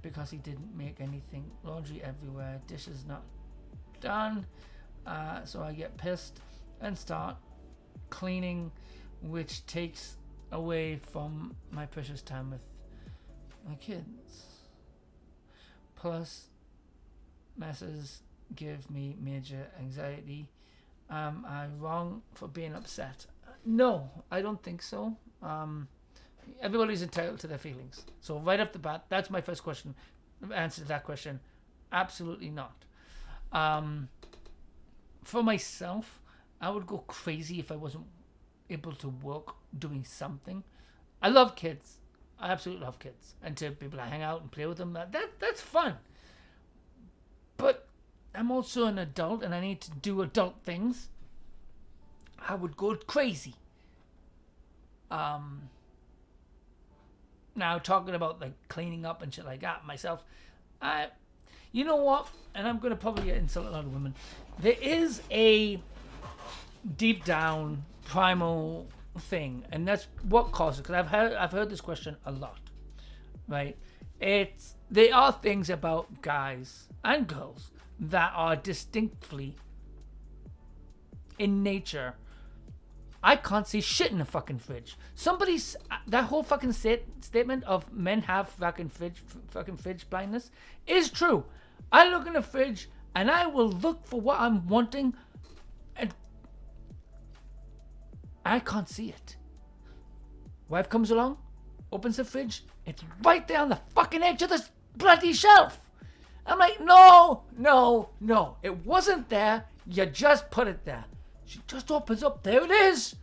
Speaker 2: because he didn't make anything. Laundry everywhere, dishes not done, so I get pissed and start cleaning, which takes away from my precious time with my kids. Plus, messes give me major anxiety. Am I wrong for being upset? No, I don't think so. Everybody's entitled to their feelings. So right off the bat, that's my first question. Answer to that question, absolutely not. For myself, I would go crazy if I wasn't able to work doing something. I love kids. I absolutely love kids. And to be able to hang out and play with them, that's fun. But I'm also an adult and I need to do adult things. I would go crazy. Now talking about like cleaning up and shit like that myself, you know what? And I'm gonna probably insult a lot of women. There is a deep down primal thing, and that's what causes it. Because I've heard this question a lot, right? There are things about guys and girls that are distinctly in nature. I can't see shit in a fucking fridge. That whole fucking statement of men have fucking fridge blindness is true. I look in the fridge and I will look for what I'm wanting, and I can't see it. Wife comes along, opens the fridge, it's right there on the fucking edge of this bloody shelf. I'm like, no, it wasn't there. You just put it there. She just opens up, there it is,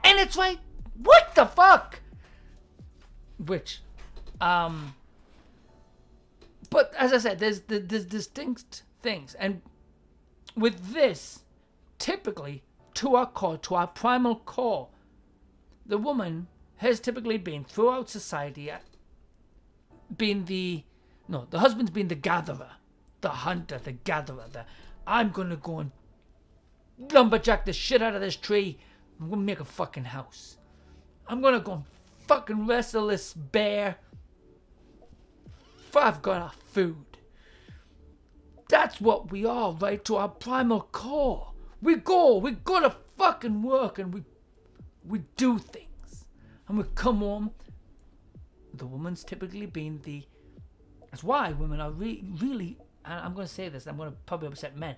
Speaker 2: and it's right. What the fuck? Which, but as I said, there's distinct things, and with this, typically to our core, to our primal core, the woman has typically been throughout society, the husband's been the gatherer, the hunter, the gatherer. I'm gonna go and lumberjack the shit out of this tree. I'm gonna make a fucking house. I'm gonna go and fucking wrestle this bear. I've got our food. That's what we are, right? To our primal core. We go to fucking work and we do things. And we come home. The woman's typically been that's why women are really, and I'm gonna say this, I'm gonna probably upset men,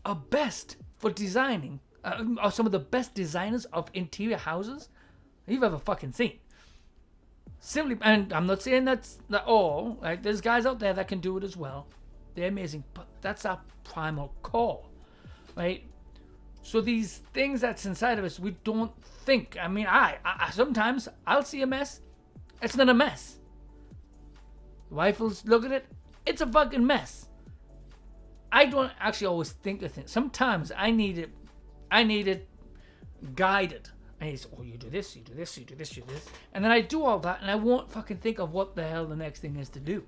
Speaker 2: are best for designing, are some of the best designers of interior houses you've ever fucking seen. Simply, and I'm not saying that all, right? There's guys out there that can do it as well. They're amazing, but that's our primal core, right? So these things that's inside of us, we don't think. I mean, I sometimes I'll see a mess. It's not a mess. The wife will look at it. It's a fucking mess. I don't actually always think of things. Sometimes I need it guided. And it's, you do this, you do this, you do this, you do this. And then I do all that and I won't fucking think of what the hell the next thing is to do.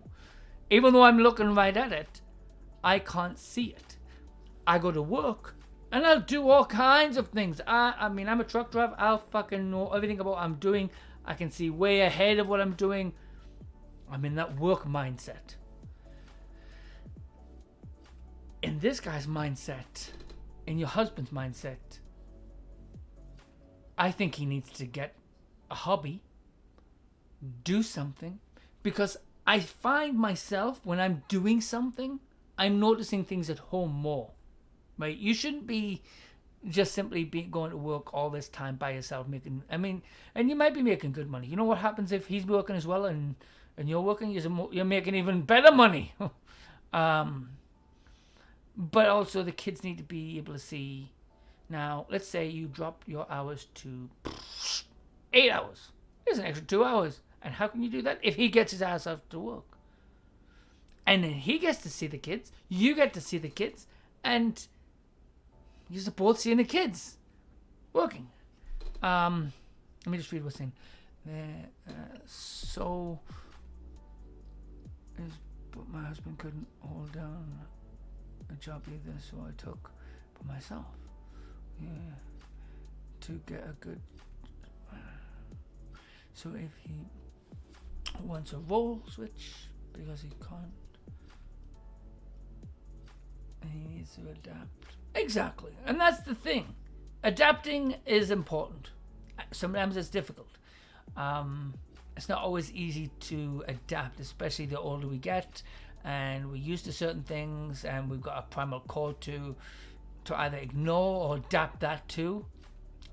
Speaker 2: Even though I'm looking right at it, I can't see it. I go to work and I'll do all kinds of things. I mean, I'm a truck driver. I'll fucking know everything about what I'm doing. I can see way ahead of what I'm doing. I'm in that work mindset. In this guy's mindset, in your husband's mindset, I think he needs to get a hobby, do something, because I find myself, when I'm doing something, I'm noticing things at home more, right? You shouldn't be just simply going to work all this time by yourself and you might be making good money. You know what happens if he's working as well and you're working? You're making even better money. But also the kids need to be able to see. Now, let's say you drop your hours to 8 hours. There's an extra 2 hours. And how can you do that? If he gets his ass off to work. And then he gets to see the kids. You get to see the kids. And you're both seeing the kids working. Let me just read what's in. But my husband couldn't hold down a job either, so I took for myself. Yeah, to get a good. So if he wants a role switch because he can't, and he needs to adapt. Exactly, and that's the thing. Adapting is important. Sometimes it's difficult. It's not always easy to adapt, especially the older we get, and we're used to certain things, and we've got a primal core to either ignore or adapt that to.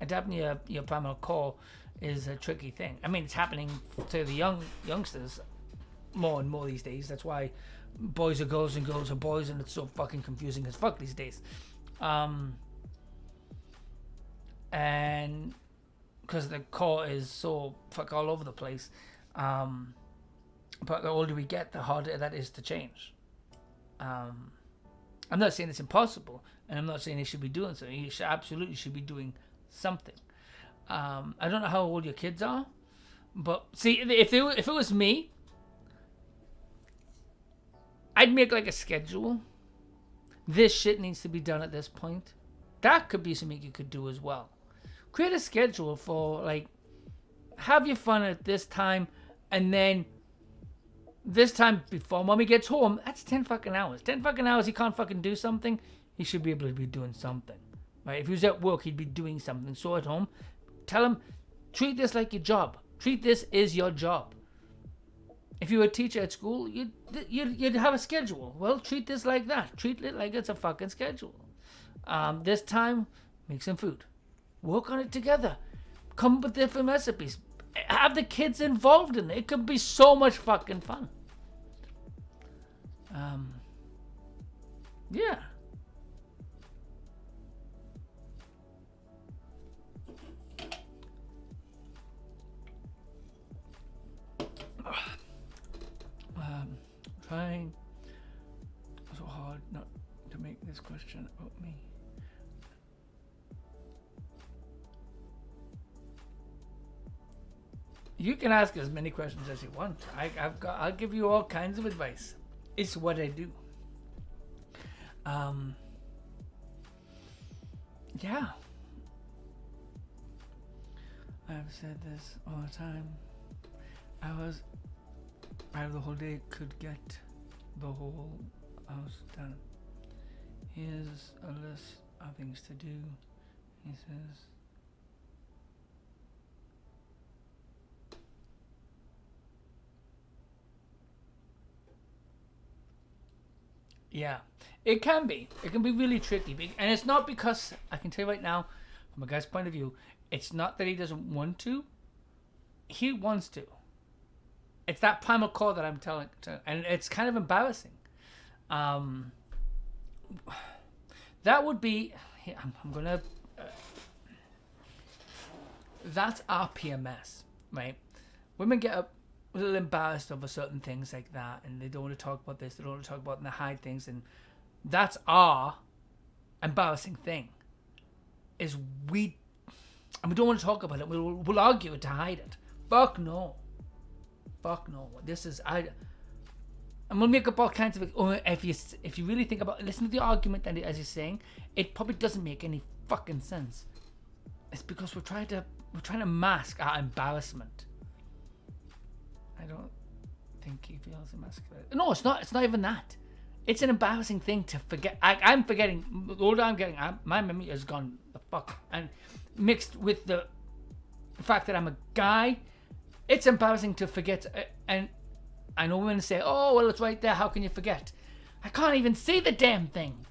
Speaker 2: Adapting your primal core is a tricky thing. I mean, it's happening to the youngsters more and more these days. That's why boys are girls and girls are boys, and it's so fucking confusing as fuck these days. And because the core is so fuck all over the place. But the older we get, the harder that is to change. I'm not saying it's impossible, and I'm not saying you should be doing something. You absolutely should be doing something. I don't know how old your kids are, but see, if it was me, I'd make like a schedule. This shit needs to be done at this point. That could be something you could do as well. Create a schedule for, like, have your fun at this time, and then this time before mommy gets home, that's 10 fucking hours. 10 fucking hours he can't fucking do something, he should be able to be doing something. Right? If he was at work, he'd be doing something. So at home, tell him, treat this like your job. Treat this as your job. If you were a teacher at school, you'd have a schedule. Well, treat this like that. Treat it like it's a fucking schedule. This time, make some food. Work on it together. Come up with different recipes. Have the kids involved in it. It could be so much fucking fun. Yeah. Trying so hard not to make this question about me. You can ask as many questions as you want. I'll give you all kinds of advice. It's what I do. Yeah. I've said this all the time. Out of the whole day could get the whole house done. Here's a list of things to do. He says, yeah, it can be. It can be really tricky. And it's not because, I can tell you right now, from a guy's point of view, it's not that he doesn't want to. He wants to. It's that primal core that I'm telling, and it's kind of embarrassing. That would be, I'm gonna, that's our PMS, right? Women get a little embarrassed over certain things like that, and they don't want to talk about this, they don't want to talk about, and they hide things, and that's our embarrassing thing. Is we don't want to talk about it. We'll argue to hide it. Fuck no. This is I'm gonna make up all kinds of. If you really think about, listen to the argument, and as you're saying, it probably doesn't make any fucking sense. It's because we're trying to mask our embarrassment. I don't think he feels emasculated. No, it's not. It's not even that. It's an embarrassing thing to forget. I'm forgetting. The older I'm getting, my memory has gone the fuck. And mixed with the fact that I'm a guy, it's embarrassing to forget. And I know women say, oh, well, it's right there. How can you forget? I can't even see the damn thing.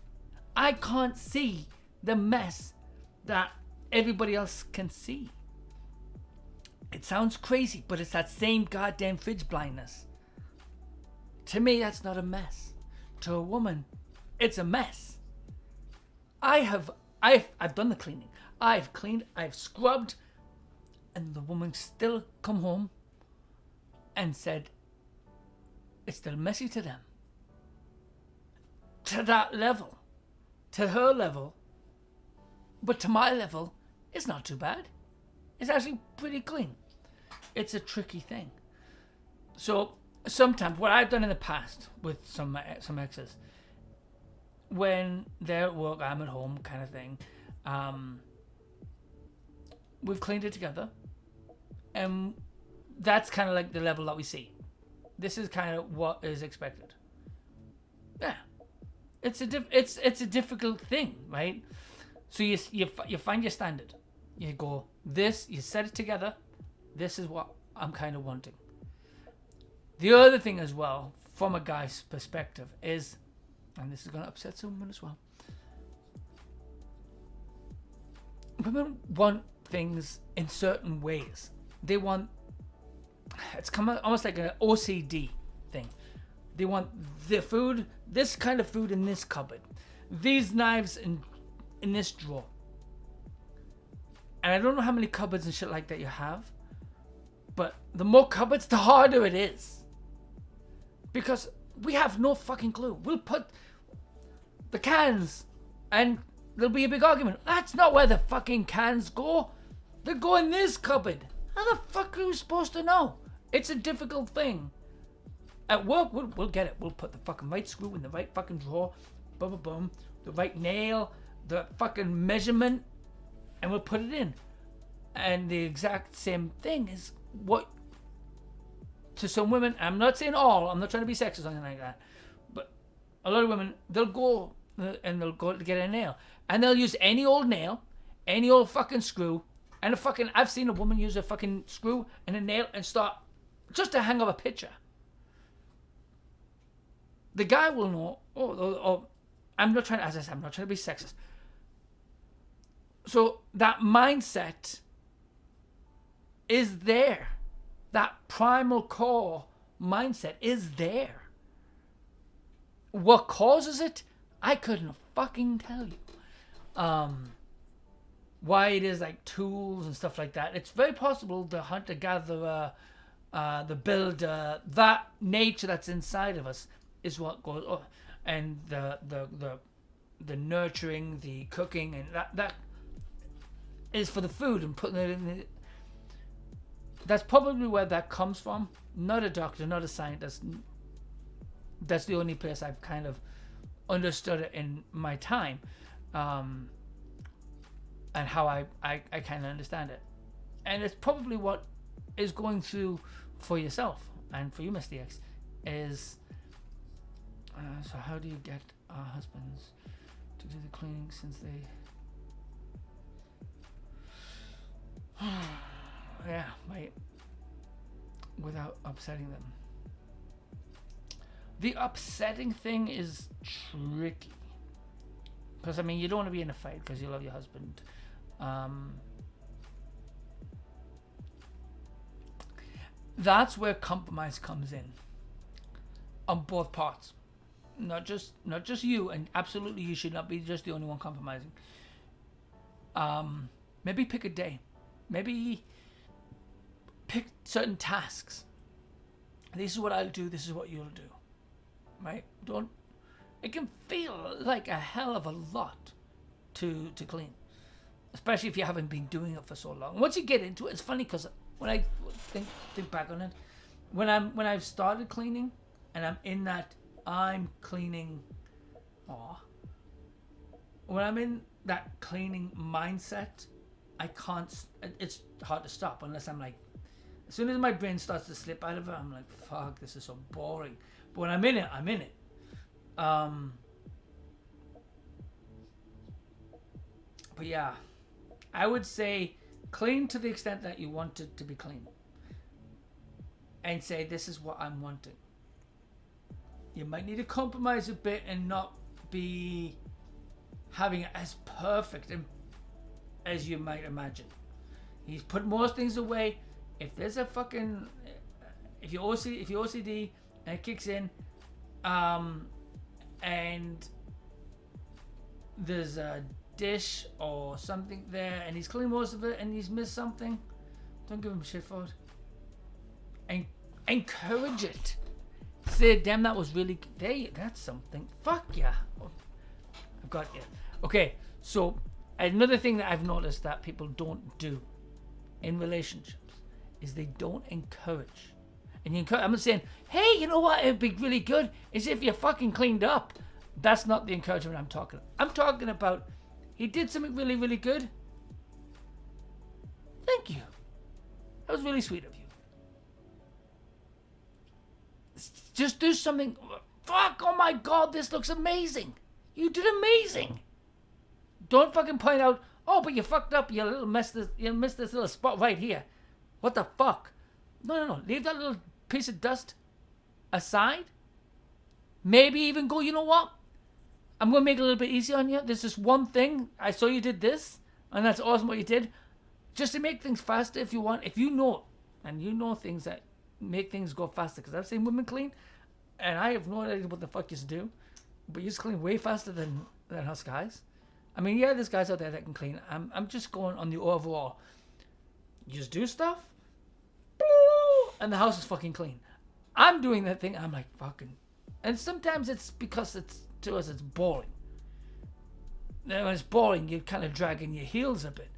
Speaker 2: I can't see the mess that everybody else can see. It sounds crazy, but it's that same goddamn fridge blindness. To me, that's not a mess. To a woman, it's a mess. I've done the cleaning. I've cleaned, I've scrubbed, and the woman still come home and said it's still messy to them. To that level. To her level. But to my level, it's not too bad. It's actually pretty clean. It's a tricky thing. So sometimes what I've done in the past with some exes, when they're at work, I'm at home, kind of thing. We've cleaned it together, and that's kind of like the level that we see. This is kind of what is expected. Yeah, it's a difficult thing, right? So you find your standard. You go this. You set it together. This is what I'm kind of wanting. The other thing as well, from a guy's perspective, is, and this is going to upset someone as well, women want things in certain ways. They want, it's almost like an OCD thing. They want the food, this kind of food in this cupboard, these knives in this drawer. And I don't know how many cupboards and shit like that you have, but the more cupboards, the harder it is. Because we have no fucking clue. We'll put the cans and there'll be a big argument. That's not where the fucking cans go. They go in this cupboard. How the fuck are you supposed to know? It's a difficult thing. At work, we'll get it. We'll put the fucking right screw in the right fucking drawer. Boom, boom, boom. The right nail. The fucking measurement. And we'll put it in. And the exact same thing is what, to some women, I'm not saying all, I'm not trying to be sexist or anything like that, but a lot of women, they'll go to get a nail, and they'll use any old nail, any old fucking screw, and I've seen a woman use a fucking screw and a nail and start just to hang up a picture. The guy will know, I'm not trying to be sexist. So that mindset is there. That primal core mindset is there. What causes it? I couldn't fucking tell you. Why it is like tools and stuff like that. It's very possible the hunter gatherer, the builder, that nature that's inside of us is what goes on. And the nurturing, the cooking, and that is for the food and putting it in the, that's probably where that comes from. Not a doctor, not a scientist. That's the only place I've kind of understood it in my time, and how I kind of understand it. And it's probably what is going through for yourself and for you, Mr. X, is so how do you get our husbands to do the cleaning since they yeah, right, without upsetting them. The upsetting thing is tricky, because I mean, you don't want to be in a fight because you love your husband. That's where compromise comes in on both parts, not just you, and absolutely you should not be just the only one compromising. Maybe pick a day, maybe pick certain tasks. This is what I'll do, this is what you'll do, right? It can feel like a hell of a lot to clean, especially if you haven't been doing it for so long. Once you get into it, it's funny because when I think back on it, when I've started cleaning and I'm in that I'm cleaning, when I'm in that cleaning mindset, I can't. It's hard to stop unless I'm like, As soon as my brain starts to slip out of it, I'm like, fuck, this is so boring. But when I'm in it, I'm in it. But yeah, I would say clean to the extent that you want it to be clean. And say, this is what I'm wanting. You might need to compromise a bit and not be having it as perfect as you might imagine. He's put most things away. If there's a fucking, if you're OCD and it kicks in, and there's a dish or something there, and he's cleaned most of it, and he's missed something, don't give him shit for it. And encourage it. Say, damn, that was really good. That's something. Fuck yeah. I've got you. Okay, so another thing that I've noticed that people don't do in relationships is they don't encourage. And you encourage, I'm not saying, hey, you know what, it'd be really good is if you fucking cleaned up. That's not the encouragement I'm talking about. I'm talking about, he did something really, really good. Thank you. That was really sweet of you. Just do something. Fuck, oh my God, this looks amazing. You did amazing. Don't fucking point out, oh, but you fucked up. You missed this little spot right here. What the fuck? No. Leave that little piece of dust aside. Maybe even go, you know what? I'm going to make it a little bit easier on you. There's this one thing. I saw you did this, and that's awesome what you did. Just to make things faster if you want. If you know, and you know things that make things go faster. Because I've seen women clean, and I have no idea what the fuck you do. But you just clean way faster than us guys. I mean, yeah, there's guys out there that can clean. I'm just going on the overall. You just do stuff, and the house is fucking clean. I'm doing that thing. I'm like, fucking. And sometimes it's because to us it's boring. Then when it's boring, you're kind of dragging your heels a bit.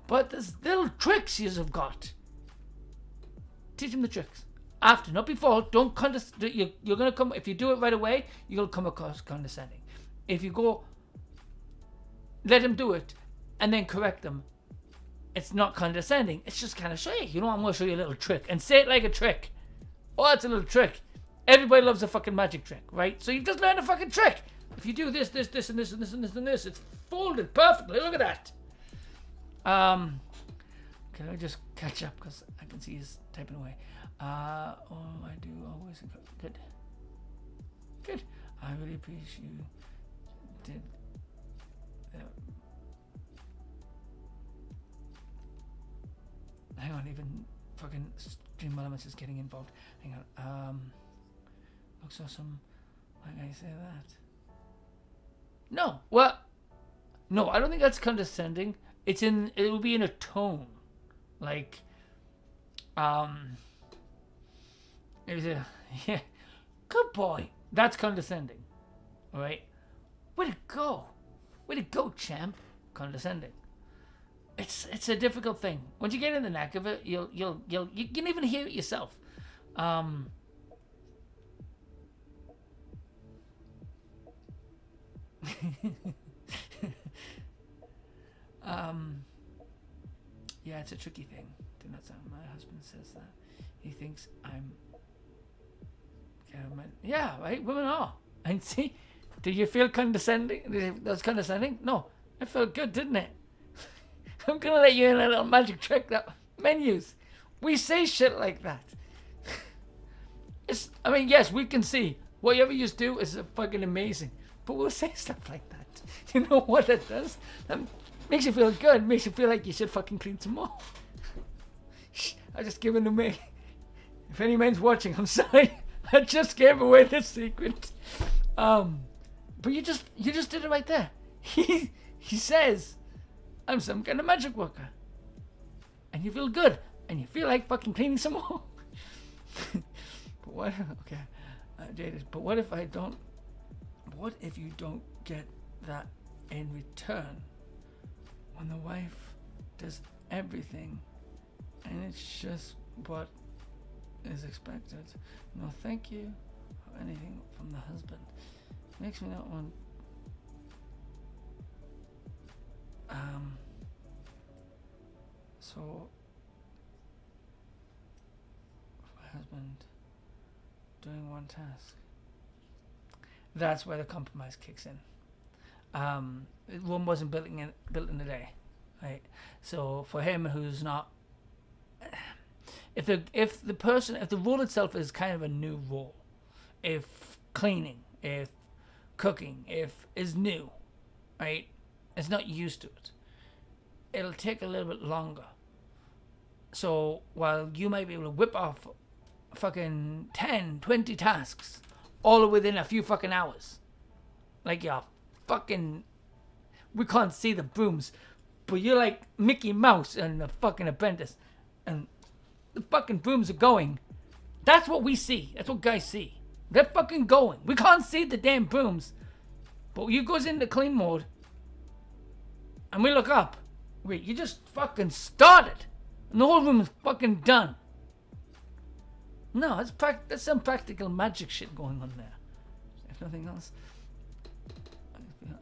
Speaker 2: But there's little tricks you have got. Teach them the tricks. After, not before. Don't you're going to come, if you do it right away, you'll come across condescending. If you go, let them do it, and then correct them, it's not condescending. It's just kind of show you. You know, I'm going to show you a little trick. And say it like a trick. Oh, it's a little trick. Everybody loves a fucking magic trick, right? So you've just learned a fucking trick. If you do this, and this, and this, and this, and this, it's folded perfectly. Look at that. Can I just catch up because I can see he's typing away. I do always good. I really appreciate you did that. Hang on, even fucking Stream Elements is getting involved. Hang on. Looks awesome. Why can I say that? No. Well, no, I don't think that's condescending. It will be in a tone. Like, yeah, good boy. That's condescending. Alright? Way to go, champ. Condescending. It's a difficult thing. Once you get in the knack of it, you can even hear it yourself. Yeah, it's a tricky thing. Do not sound. My husband says that he thinks I'm. Yeah, right. Women are. And see, did you feel condescending? That's condescending. No, it felt good, didn't it? I'm gonna let you in a little magic trick. That menus, we say shit like that. I mean, yes, we can see whatever you do is fucking amazing, but we'll say stuff like that. You know what it does? That makes you feel good. Makes you feel like you should fucking clean some more. I just given away. If any man's watching, I'm sorry. I just gave away the secret. But you just did it right there. He says, I'm some kind of magic worker. And you feel good. And you feel like fucking cleaning some more. But what? Okay. Jaded. But what if I don't? What if you don't get that in return? When the wife does everything and it's just what is expected. No thank you or anything from the husband. Makes me not want so husband doing one task. That's where the compromise kicks in. Rome wasn't built in a day, right? So for him, who's not, if the role itself is kind of a new role, if cleaning, if cooking, if is new, right? It's not used to it. It'll take a little bit longer. So while you might be able to whip off fucking 10, 20 tasks all within a few fucking hours, like you're fucking, we can't see the brooms, but you're like Mickey Mouse and the fucking Apprentice, and the fucking brooms are going. That's what we see. That's what guys see. They're fucking going. We can't see the damn brooms, but you goes into clean mode, and we look up. Wait, you just fucking started, and the whole room is fucking done. No, that's some practical magic shit going on there. If nothing else,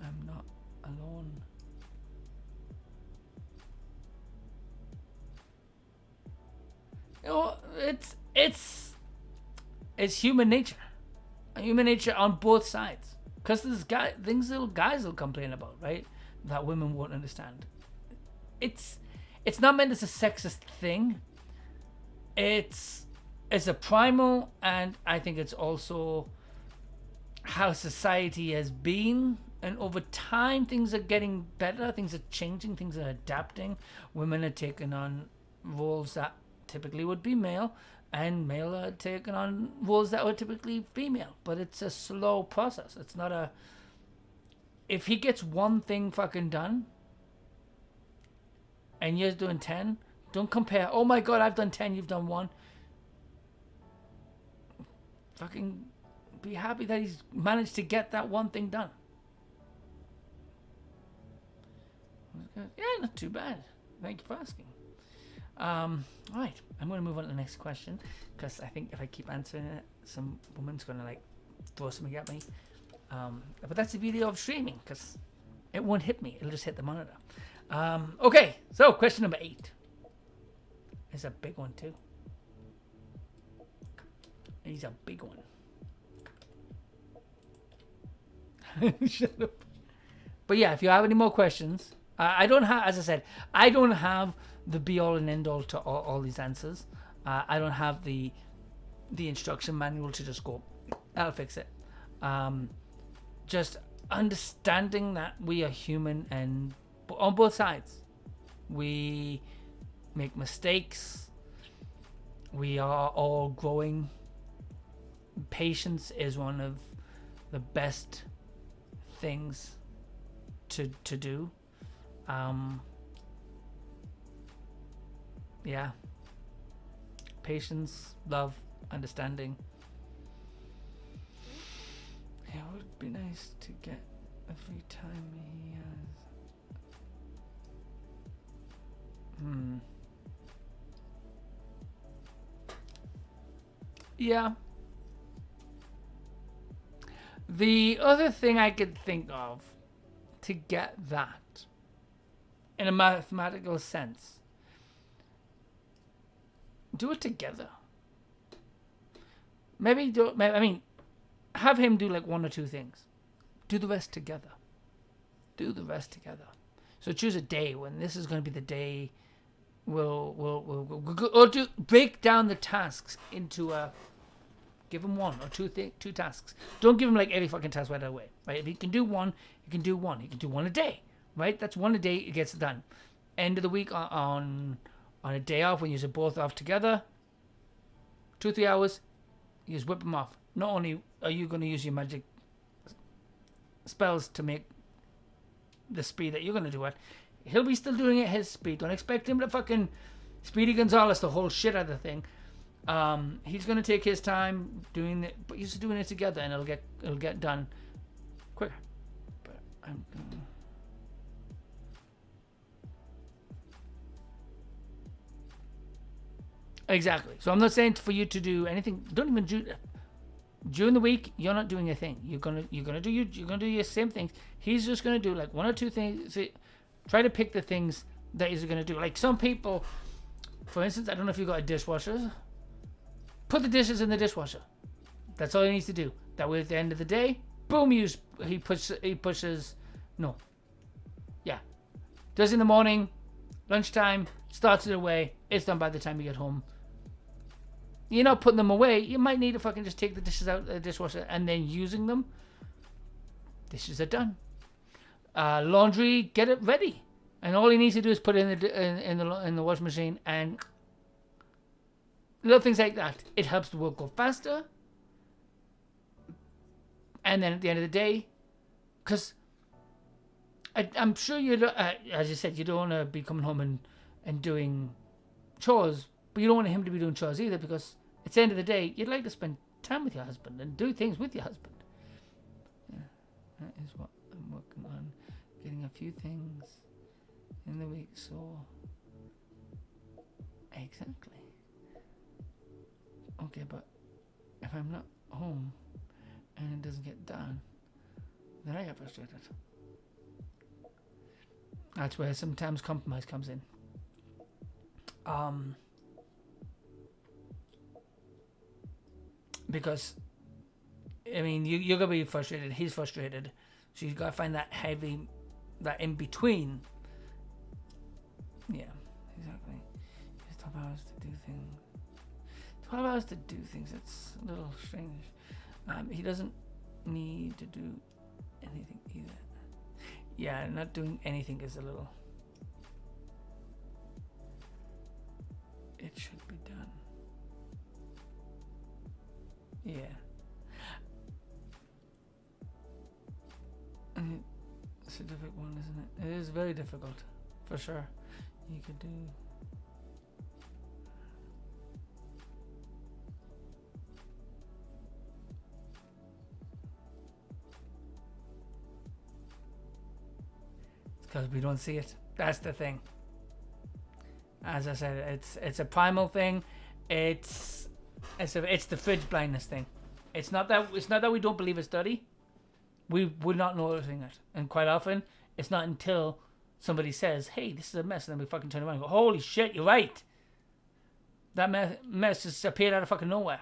Speaker 2: I'm not alone. You know, it's human nature. Human nature on both sides. Because there's things little guys will complain about, right? That women won't understand. It's not meant as a sexist thing. It's a primal, and I think it's also how society has been. And over time, things are getting better. Things are changing. Things are adapting. Women are taking on roles that typically would be male, and male are taking on roles that were typically female. But it's a slow process. It's not a... If he gets one thing fucking done, and you're doing 10, don't compare. Oh my God, I've done 10, you've done 1. Fucking be happy that he's managed to get that one thing done. Yeah, not too bad. Thank you for asking. Alright, I'm going to move on to the next question, because I think if I keep answering it, some woman's going to like throw something at me. But that's the beauty of streaming, because it won't hit me. It'll just hit the monitor. Okay, so question number 8 is a big one too. He's a big one. Shut up. But yeah, if you have any more questions, I don't have, as I said, I don't have the be all and end all to all these answers. I don't have the instruction manual to just go, I'll fix it. Just understanding that we are human, and on both sides, we make mistakes. We are all growing. Patience is one of the best things to do. Yeah. Patience, love, understanding. It would be nice to get every time he has. Yeah. The other thing I could think of to get that in a mathematical sense, do it together. Have him do like 1 or 2 things. Do the rest together. So choose a day when this is going to be the day. We'll break down the tasks into a. Give him 1 or 2 tasks. Don't give him like every fucking task right away. Right? If he can do 1, he can do 1. He can do 1 a day. Right? That's 1 a day. It gets done. End of the week on a day off when you're both off together. 2-3 hours. You just whip them off. Not only are you going to use your magic spells to make the speed that you're going to do it, he'll be still doing it his speed. Don't expect him to fucking Speedy Gonzales the whole shit out of the thing. He's gonna take his time doing it, but he's doing it together, and it'll get done quicker. But I'm exactly. So I'm not saying for you to do anything. Don't even do during the week. You're not doing a thing. You're gonna do your same things. He's just gonna do like 1 or 2 things. Try to pick the things that he's gonna do. Like some people, for instance, I don't know if you got a dishwasher. put the dishes in the dishwasher. That's all he needs to do. That way, at the end of the day, boom, he pushes. No. Yeah. Does it in the morning, lunchtime, starts it away. It's done by the time you get home. You're not putting them away. You might need to fucking just take the dishes out of the dishwasher and then using them. Dishes are done. Laundry, get it ready, and all he needs to do is put it in the washing machine, and little things like that. It helps the work go faster. And then at the end of the day, because I'm sure you don't, as you said, you don't want to be coming home and doing chores, but you don't want him to be doing chores either, because at the end of the day, you'd like to spend time with your husband and do things with your husband. Yeah, that is what I'm working on, getting a few things in the week. So exactly. Okay, but if I'm not home and it doesn't get done, then I get frustrated. That's where sometimes compromise comes in. Because, I mean, you're going to be frustrated, he's frustrated, so you've got to find that in between. Yeah, exactly. It's 12 hours to do things. 12 hours to do things, it's a little strange. He doesn't need to do anything either. Yeah, not doing anything is a little... It should be done. Yeah. And it's a difficult one, isn't it? It is very difficult, for sure. You could do... Because we don't see it. That's the thing. As I said, it's a primal thing. It's the fridge blindness thing. It's not that we don't believe it's dirty. We're not noticing it, and quite often it's not until somebody says, "Hey, this is a mess," and then we fucking turn around and go, "Holy shit, you're right." That mess just appeared out of fucking nowhere.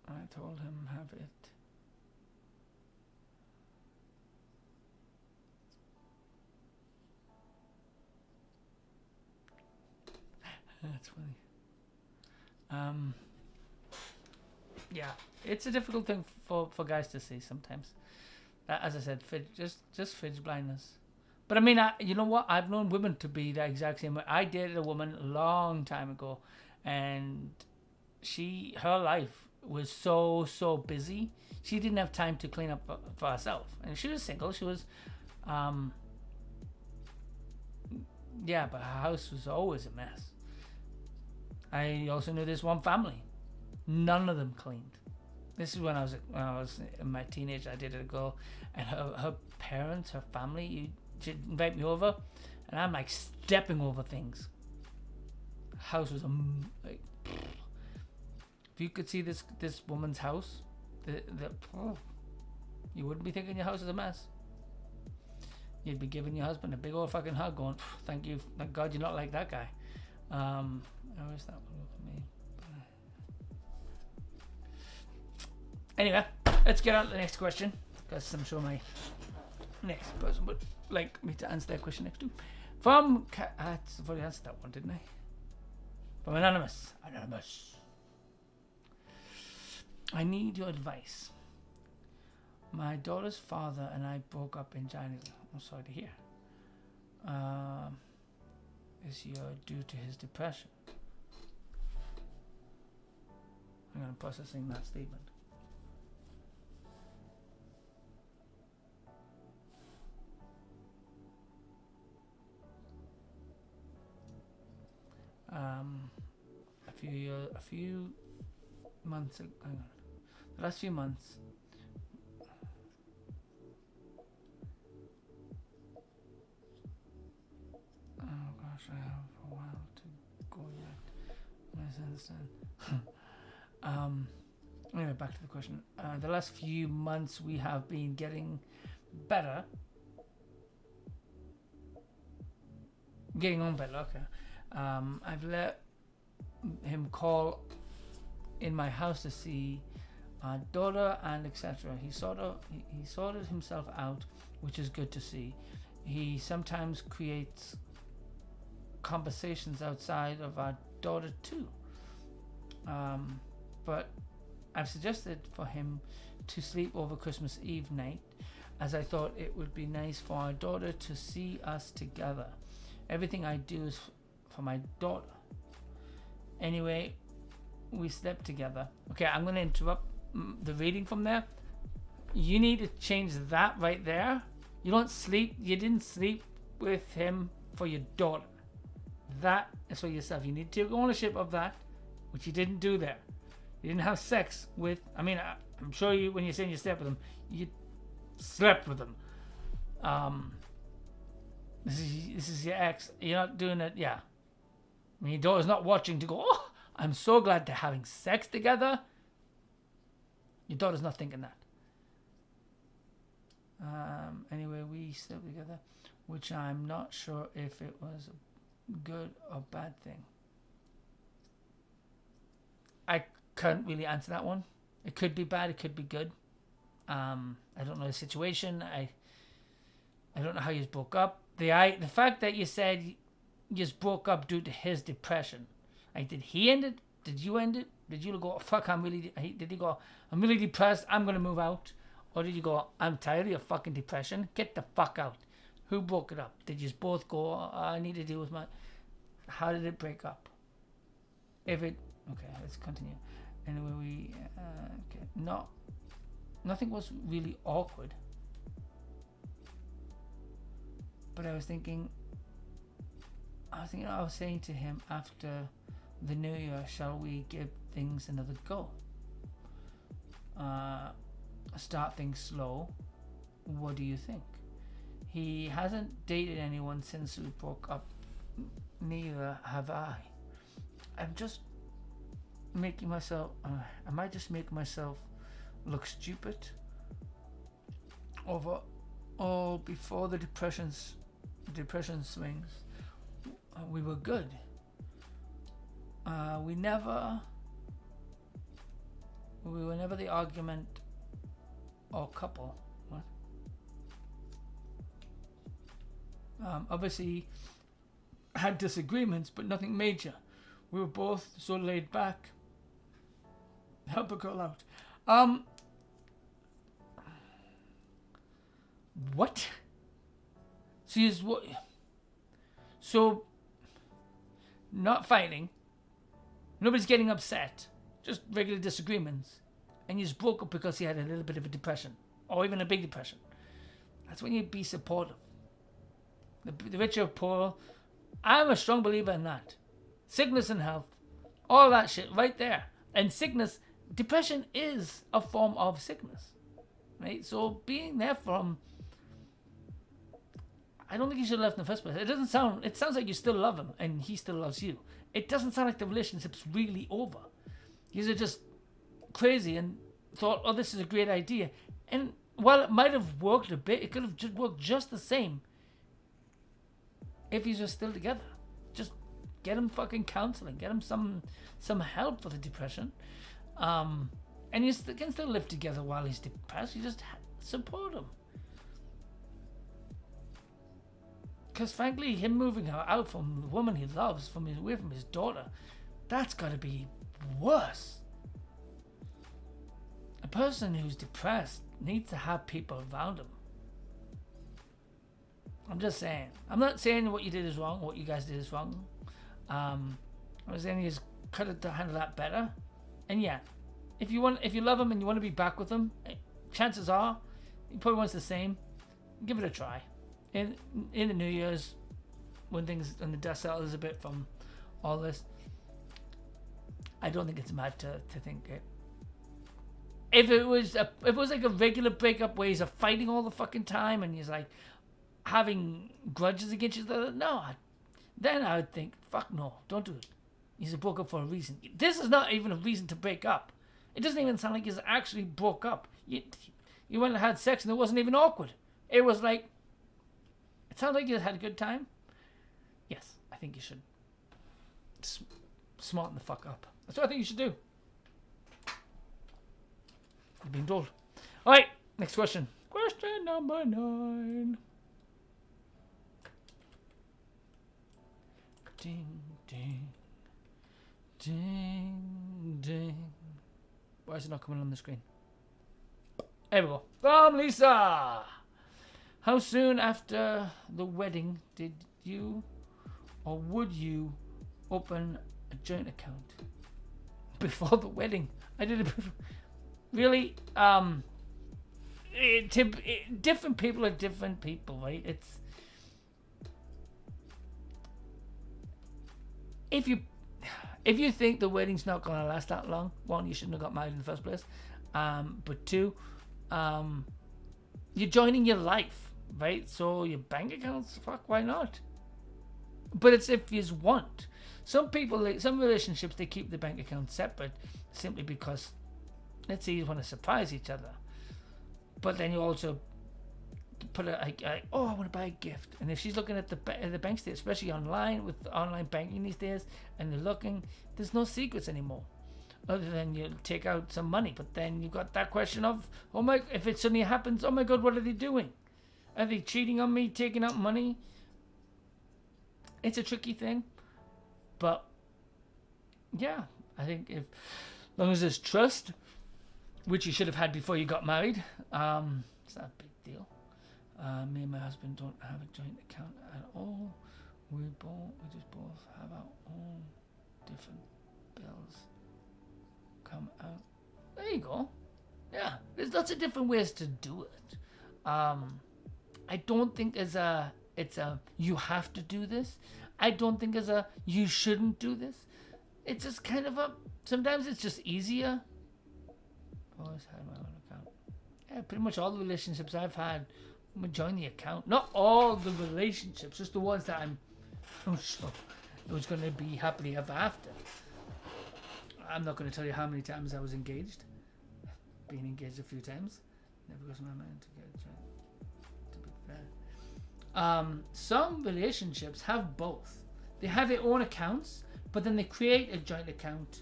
Speaker 2: I told him have it. That's funny. Yeah, it's a difficult thing for guys to see sometimes. As I said, just fridge blindness. But I mean, you know what? I've known women to be the exact same way. I dated a woman a long time ago, and her life was so busy. She didn't have time to clean up for herself, and she was single. She was, yeah, but her house was always a mess. I also knew this one family. None of them cleaned. This is when I was in my teenage. I dated a girl, and her parents, her family, she'd invite me over, and I'm like stepping over things. The house was like, if you could see this woman's house, you wouldn't be thinking your house is a mess. You'd be giving your husband a big old fucking hug, going, "Thank you, thank God you're not like that guy." How is that one for me? Anyway, let's get on to the next question, because I'm sure my next person would like me to answer that question next too. From I've already answered that one, didn't I? From Anonymous. I need your advice. My daughter's father and I broke up in January. I'm sorry to hear. This year due to his depression. I'm processing that statement. A few months ago, hang on. The last few months, oh gosh, I have a while to go yet. Anyway, back to the question. The last few months we have been getting better. Getting on better, okay. I've let him call in my house to see our daughter and etc. He sorted himself out, which is good to see. He sometimes creates conversations outside of our daughter too. But I've suggested for him to sleep over Christmas Eve night, as I thought it would be nice for our daughter to see us together. Everything I do is for my daughter. Anyway, we slept together. Okay, I'm going to interrupt the reading from there. You need to change that right there. You didn't sleep with him for your daughter. That is for yourself. You need to take ownership of that, which you didn't do there. You didn't have sex with, I'm sure you, when you're saying you slept with him, you slept with him. This is your ex. You're not doing it, yeah. Your daughter's not watching to go, oh, I'm so glad they're having sex together. Your daughter's not thinking that. Anyway, we slept together, which I'm not sure if it was a good or bad thing. I can't really answer that one. It could be bad, it could be good. I don't know the situation. I don't know how you broke up. The fact that you said you just broke up due to his depression. Like, did he end it? Did you end it? Did you go, fuck, did he go, I'm really depressed, I'm gonna move out? Or did you go, I'm tired of your fucking depression, get the fuck out? Who broke it up? Did you both go, I need to deal with my... How did it break up? Okay, let's continue. Anyway, nothing was really awkward. But I was saying to him after the new year, shall we give things another go? Start things slow. What do you think? He hasn't dated anyone since we broke up. Neither have I. I'm just making myself... I might just make myself look stupid. Before the depression swings, we were good. We were never the argument or couple. What? Obviously had disagreements, but nothing major. We were both so laid back. Help a girl out. What? So not fighting, nobody's getting upset, just regular disagreements, and you just broke up because he had a little bit of a depression, or even a big depression. That's when you be supportive. The rich or poor, I'm a strong believer in that. Sickness and health, all that shit right there. And sickness, depression is a form of sickness, right? So being there from... I don't think you should have left in the first place. It sounds like you still love him and he still loves you. It doesn't sound like the relationship's really over. You are just crazy and thought, oh, this is a great idea. And while it might have worked a bit, it could have just worked just the same if he's just still together. Just get him fucking counseling. Get him some help for the depression. And you can still live together while he's depressed. You just support him. Because frankly, him moving her out from the woman he loves, away from his daughter, that's got to be worse. A person who's depressed needs to have people around him. I'm just saying. I'm not saying what you did is wrong, what you guys did is wrong. I was saying you just could have handled that better. And yeah, if you love him and you want to be back with him, chances are he probably wants the same. Give it a try. In the New Year's, when the dust settles a bit from all this, I don't think it's mad to think it. If it was like a regular breakup where he's fighting all the fucking time and he's like having grudges against each other, no, then I would think, fuck no, don't do it. He's broke up for a reason. This is not even a reason to break up. It doesn't even sound like he's actually broke up. You went and had sex and it wasn't even awkward. It was like, it sounds like you had a good time. Yes, I think you should smarten the fuck up. That's what I think you should do. You've been told. All right, next question. Question number 9. Ding, ding, ding, ding. Why is it not coming on the screen? There we go. From Lisa. How soon after the wedding did you or would you open a joint account? Before the wedding. I did it before. Really? Different people are different people, right? It's if you think the wedding's not gonna last that long, one, you shouldn't have got married in the first place. But two, you're joining your life, right? So your bank accounts, fuck, why not? But it's if you want. Some people, some relationships, they keep the bank account separate simply because, let's say, you want to surprise each other. But then you also put I want to buy a gift. And if she's looking at the bank statement, especially online with online banking these days, and they're looking, there's no secrets anymore. Other than you take out some money. But then you've got that question of, oh my, if it suddenly happens, oh my God, what are they doing? Are they cheating on me, taking out money? It's a tricky thing. But yeah, I think as long as there's trust, which you should have had before you got married, it's not a big deal. Me and my husband don't have a joint account at all. We just both have our own different bills come out. There you go. Yeah, there's lots of different ways to do it. I don't think it's a you have to do this. I don't think it's a you shouldn't do this. It's just kind of sometimes it's just easier. Always had my own account. Yeah, pretty much all the relationships I've had, I'm gonna join the account. Not all the relationships, just the ones that I'm sure it was gonna be happily ever after. I'm not gonna tell you how many times I was engaged. Been engaged a few times. Never crossed my mind to get joined. To be fair. Some relationships have both. They have their own accounts, but then they create a joint account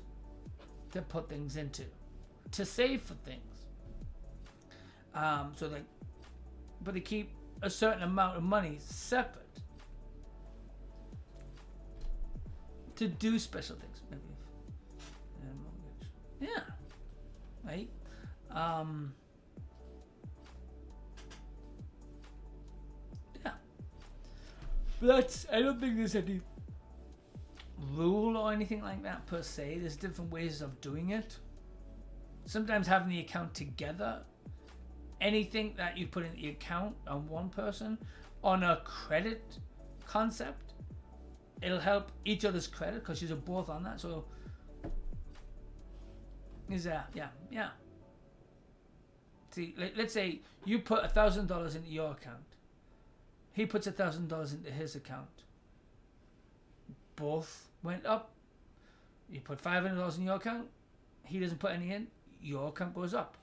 Speaker 2: to put things into, to save for things. But they keep a certain amount of money separate to do special things. Maybe yeah, right. Yeah, but I don't think there's any rule or anything like that per se. There's different ways of doing it. Sometimes having the account together, anything that you put in the account on one person on a credit concept, it'll help each other's credit because you're both on that. So is that yeah. See, let's say you put $1,000 into your account. He puts $1,000 into his account. Both went up. You put $500 in your account. He doesn't put any in. Your account goes up.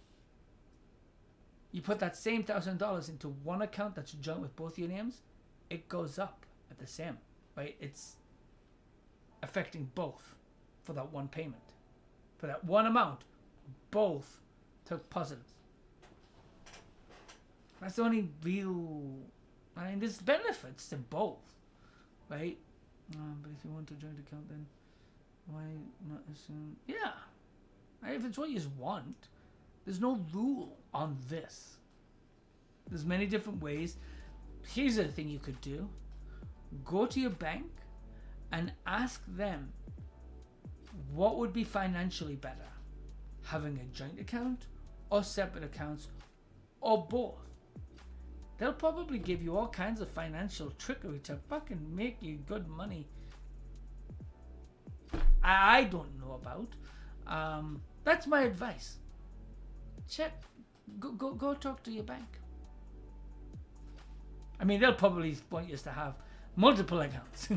Speaker 2: You put that same $1,000 into one account that's joint with both your names. It goes up at the same, right? It's affecting both for that one payment. For that one amount, both took positives. That's the only real. I mean, there's benefits to both, right? But if you want a joint account, then why not assume? Yeah, if it's what you want, there's no rule on this. There's many different ways. Here's the thing you could do: go to your bank and ask them what would be financially better, having a joint account or separate accounts or both. They'll probably give you all kinds of financial trickery to fucking make you good money I don't know about. That's my advice. Check. Go talk to your bank. I mean, they'll probably want you to have multiple accounts.